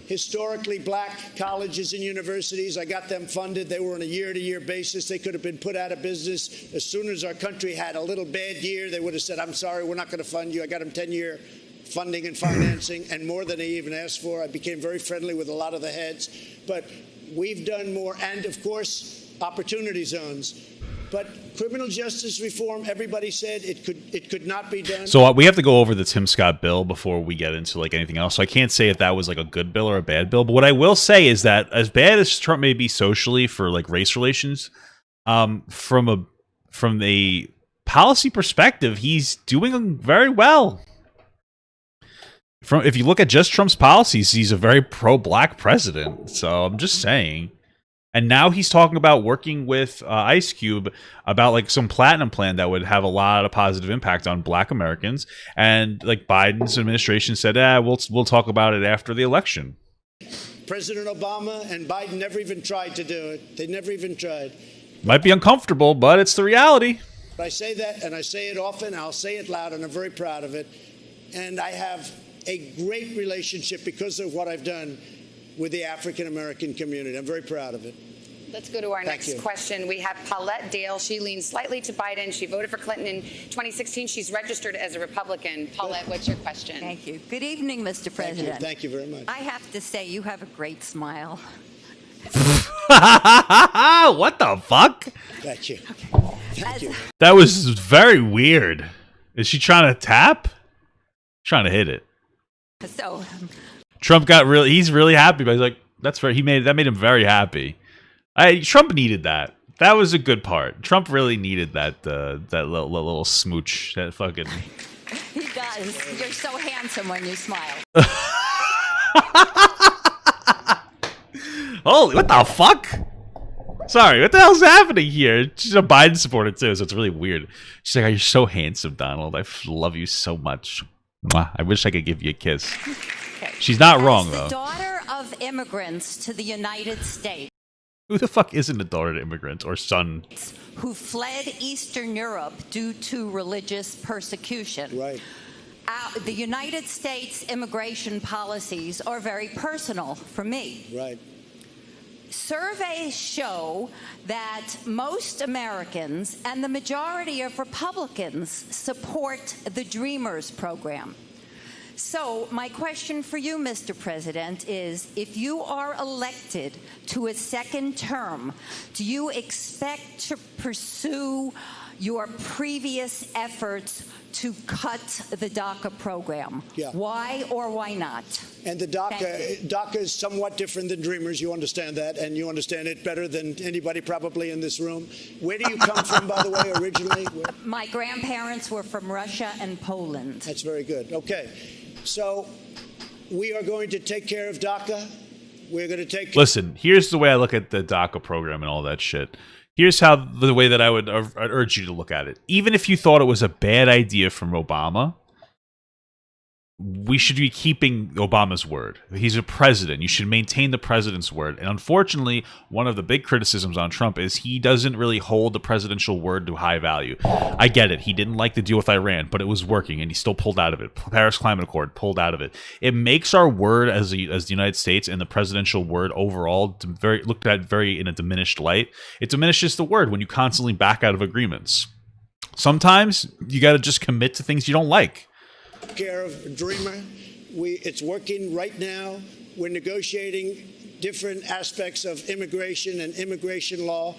historically Black colleges and universities. I got them funded. They were on a year-to-year basis. They could have been put out of business. As soon as our country had a little bad year, they would have said, I'm sorry, we're not going to fund you. I got them 10-year funding and financing, and more than they even asked for. I became very friendly with a lot of the heads. But we've done more, and of course, opportunity zones. But criminal justice reform, everybody said it could not be done. So we have to go over the Tim Scott bill before we get into like anything else. So I can't say if that was like a good bill or a bad bill. But what I will say is that as bad as Trump may be socially for like race relations, from a policy perspective, he's doing very well. If you look at just Trump's policies, he's a very pro-Black president. So I'm just saying. And now he's talking about working with Ice Cube about like some platinum plan that would have a lot of positive impact on Black Americans. And like Biden's administration said, we'll talk about it after the election. President Obama and Biden never even tried to do it. They never even tried. Might be uncomfortable, but it's the reality. I say that, and I say it often. I'll say it loud, and I'm very proud of it. And I have a great relationship because of what I've done with the African American community. I'm very proud of it. Let's go to our next question. We have Paulette Dale. She leans slightly to Biden. She voted for Clinton in 2016. She's registered as a Republican. Paulette, what's your question? Thank you. Good evening, Mr. President. Thank you very much. I have to say, you have a great smile. What the fuck? Thank you. Thank you. That was very weird. Is she trying to tap? Trying to hit it. So Trump he's really happy, but he's like, that made him very happy. Trump needed that. That was a good part. Trump really needed that little smooch. That fucking. He does. You're so handsome when you smile. Holy, what the fuck? Sorry, what the hell's happening here? She's a Biden supporter too, so it's really weird. She's like, "Oh, you're so handsome, Donald. I love you so much. Mwah. I wish I could give you a kiss." Okay. She's not wrong, As the though. daughter of immigrants to the United States. Who the fuck isn't a daughter to immigrants or son? Who fled Eastern Europe due to religious persecution. Right. The United States immigration policies are very personal for me. Right. Surveys show that most Americans and the majority of Republicans support the Dreamers program. So my question for you, Mr. President, is if you are elected to a second term, do you expect to pursue your previous efforts to cut the DACA program? Yeah. Why or why not? And the DACA is somewhat different than Dreamers. You understand that, and you understand it better than anybody probably in this room. Where do you come from, by the way, originally? My grandparents were from Russia and Poland. That's very good. Okay. So we are going to take care of DACA. We're going to take. Listen, here's the way I look at the DACA program and all that shit. Here's the way that I would urge you to look at it. Even if you thought it was a bad idea from Obama, we should be keeping Obama's word. He's a president. You should maintain the president's word. And unfortunately, one of the big criticisms on Trump is he doesn't really hold the presidential word to high value. I get it. He didn't like the deal with Iran, but it was working, and he still pulled out of it. Paris Climate Accord pulled out of it. It makes our word as the United States and the presidential word overall looked at very in a diminished light. It diminishes the word when you constantly back out of agreements. Sometimes you got to just commit to things you don't like. Care of Dreamer. It's working right now. We're negotiating different aspects of immigration and immigration law.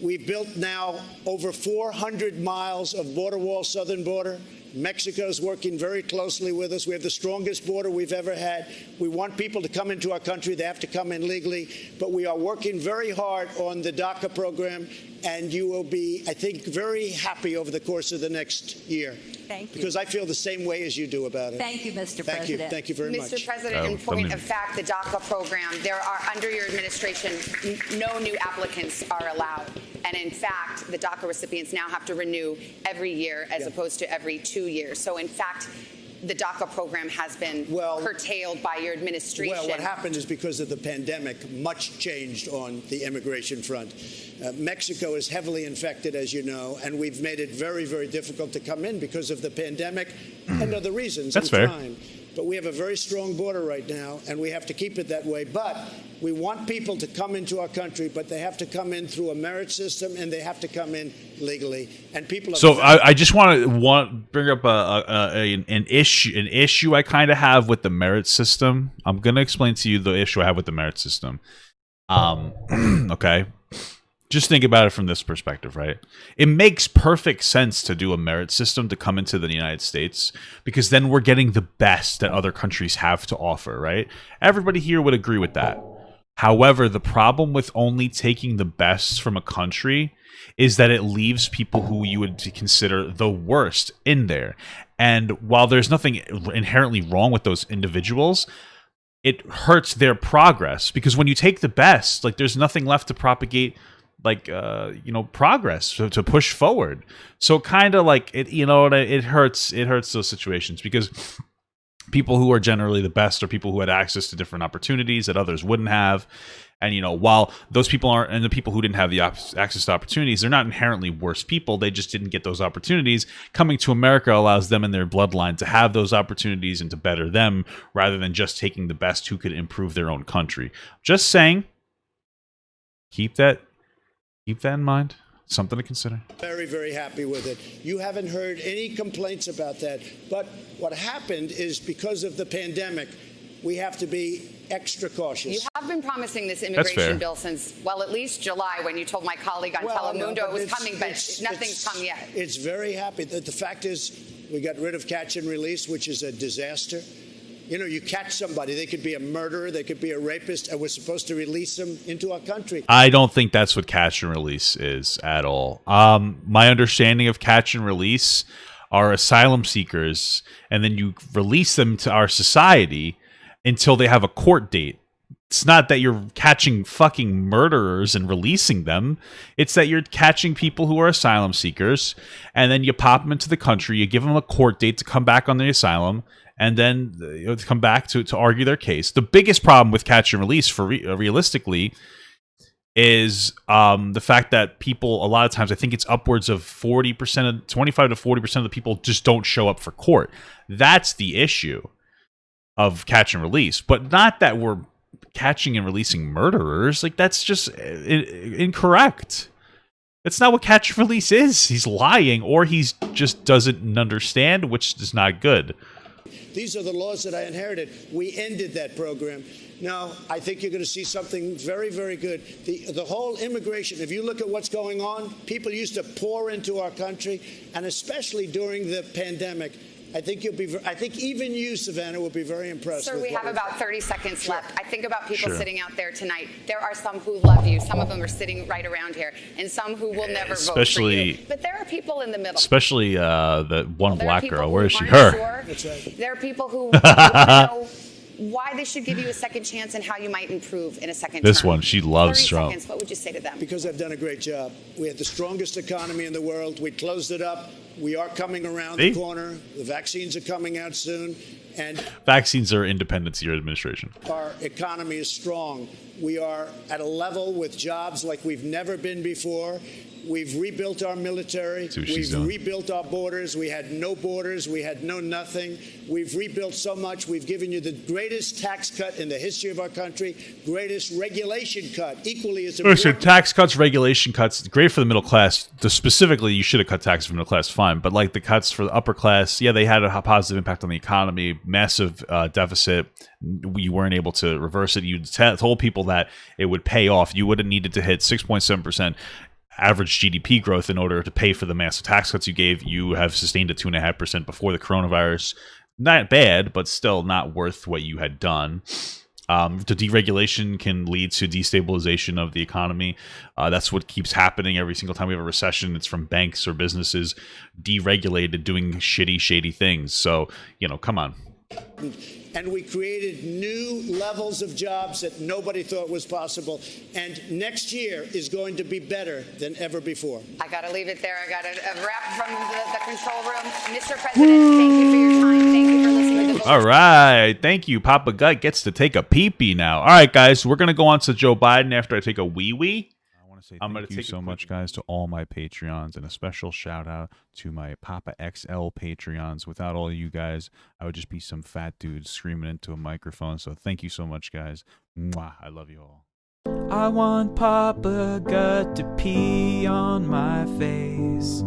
We've built now over 400 miles of border wall, southern border. Mexico's working very closely with us. We have the strongest border we've ever had. We want people to come into our country. They have to come in legally. But we are working very hard on the DACA program, and you will be, I think, very happy over the course of the next year. Thank you. Because I feel the same way as you do about it. Thank you, Mr. Thank you. President. Thank you very much. Mr. President, in point of fact, the DACA program, there are, under your administration, no new applicants are allowed. And in fact, the DACA recipients now have to renew every year as opposed to every 2 years. So in fact, the DACA program has been curtailed by your administration. Well, what happened is because of the pandemic, much changed on the immigration front. Mexico is heavily infected, as you know, and we've made it very, very difficult to come in because of the pandemic and other reasons. That's fair. Time. But we have a very strong border right now, and we have to keep it that way. But we want people to come into our country, but they have to come in through a merit system, and they have to come in legally. And people. So I just want to bring up an issue I kind of have with the merit system. I'm going to explain to you the issue I have with the merit system. Okay. Just think about it from this perspective, right? It makes perfect sense to do a merit system to come into the United States because then we're getting the best that other countries have to offer, right? Everybody here would agree with that. However, the problem with only taking the best from a country is that it leaves people who you would consider the worst in there. And while there's nothing inherently wrong with those individuals, it hurts their progress because when you take the best, like there's nothing left to propagate progress to push forward. So kind of like it hurts those situations because people who are generally the best are people who had access to different opportunities that others wouldn't have. And while those people aren't, and the people who didn't have the access to opportunities, they're not inherently worse people. They just didn't get those opportunities. Coming to America allows them and their bloodline to have those opportunities and to better them rather than just taking the best who could improve their own country. Just saying, keep that in mind. Something to consider. Very, very happy with it. You haven't heard any complaints about that. But what happened is because of the pandemic, we have to be extra cautious. You have been promising this immigration bill since, well, at least July when you told my colleague on Telemundo it was coming, but nothing's come yet. It's very happy. The fact is we got rid of catch and release, which is a disaster. You catch somebody, they could be a murderer, they could be a rapist, and we're supposed to release them into our country. I don't think that's what catch and release is at all. My understanding of catch and release are asylum seekers, and then you release them to our society until they have a court date. It's not that you're catching fucking murderers and releasing them. It's that you're catching people who are asylum seekers, and then you pop them into the country, you give them a court date to come back on the asylum, and then to come back to argue their case. The biggest problem with catch and release, for realistically, is the fact that people, a lot of times, I think it's upwards of 25 to 40% of the people just don't show up for court. That's the issue of catch and release, but not that we're catching and releasing murderers. Like, that's just incorrect. That's not what catch and release is. He's lying, or he's just doesn't understand, which is not good. These are the laws that I inherited. We ended that program. Now, I think you're going to see something very, very good. The whole immigration, if you look at what's going on, people used to pour into our country, and especially during the pandemic. I think even you, Savannah, will be very impressed. Sir, we have about 30 seconds left. I think about people sitting out there tonight. There are some who love you. Some of them are sitting right around here, and some who will never vote for you. But there are people in the middle. Especially the one black girl. Where is she? Her. Sure. That's right. There are people who want to know why they should give you a second chance and how you might improve in a second This term. one, she loves 30 Trump. seconds, what would you say to them? Because I've done a great job. We had the strongest economy in the world. We closed it up. We are coming around the corner. The vaccines are coming out soon. And vaccines are independent to your administration. Our economy is strong. We are at a level with jobs like we've never been before. We've rebuilt our military. We've rebuilt our borders. We had no borders. We had no nothing. We've rebuilt so much. We've given you the greatest tax cut in the history of our country, greatest regulation cut, equally as important. Listen, tax cuts, regulation cuts, great for the middle class. Specifically, you should have cut taxes for the middle class, fine. But like the cuts for the upper class, yeah, they had a positive impact on the economy, massive deficit. You weren't able to reverse it. You told people that it would pay off. You would have needed to hit 6.7%. average GDP growth in order to pay for the massive tax cuts you gave. You have sustained a 2.5% before the coronavirus. Not bad, but still not worth what you had done. The deregulation can lead to destabilization of the economy. That's what keeps happening every single time we have a recession. It's from banks or businesses deregulated, doing shady things. So, come on. And we created new levels of jobs that nobody thought was possible. And next year is going to be better than ever before. I got to leave it there. I got a wrap from the control room. Mr. President, thank you for your time. Thank you for listening to the All right. Thank you. Papa Gut gets to take a pee-pee now. All right, guys. We're going to go on to Joe Biden after I take a wee-wee. Thank you so much, guys, to all my Patreons, and a special shout out to my Papa XL Patreons. Without all you guys, I would just be some fat dude screaming into a microphone. So thank you so much, guys. Mwah. I love you all. I want Papa Gut to pee on my face,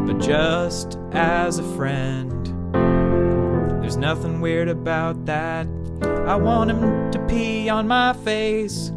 but just as a friend. There's nothing weird about that. I want him to pee on my face.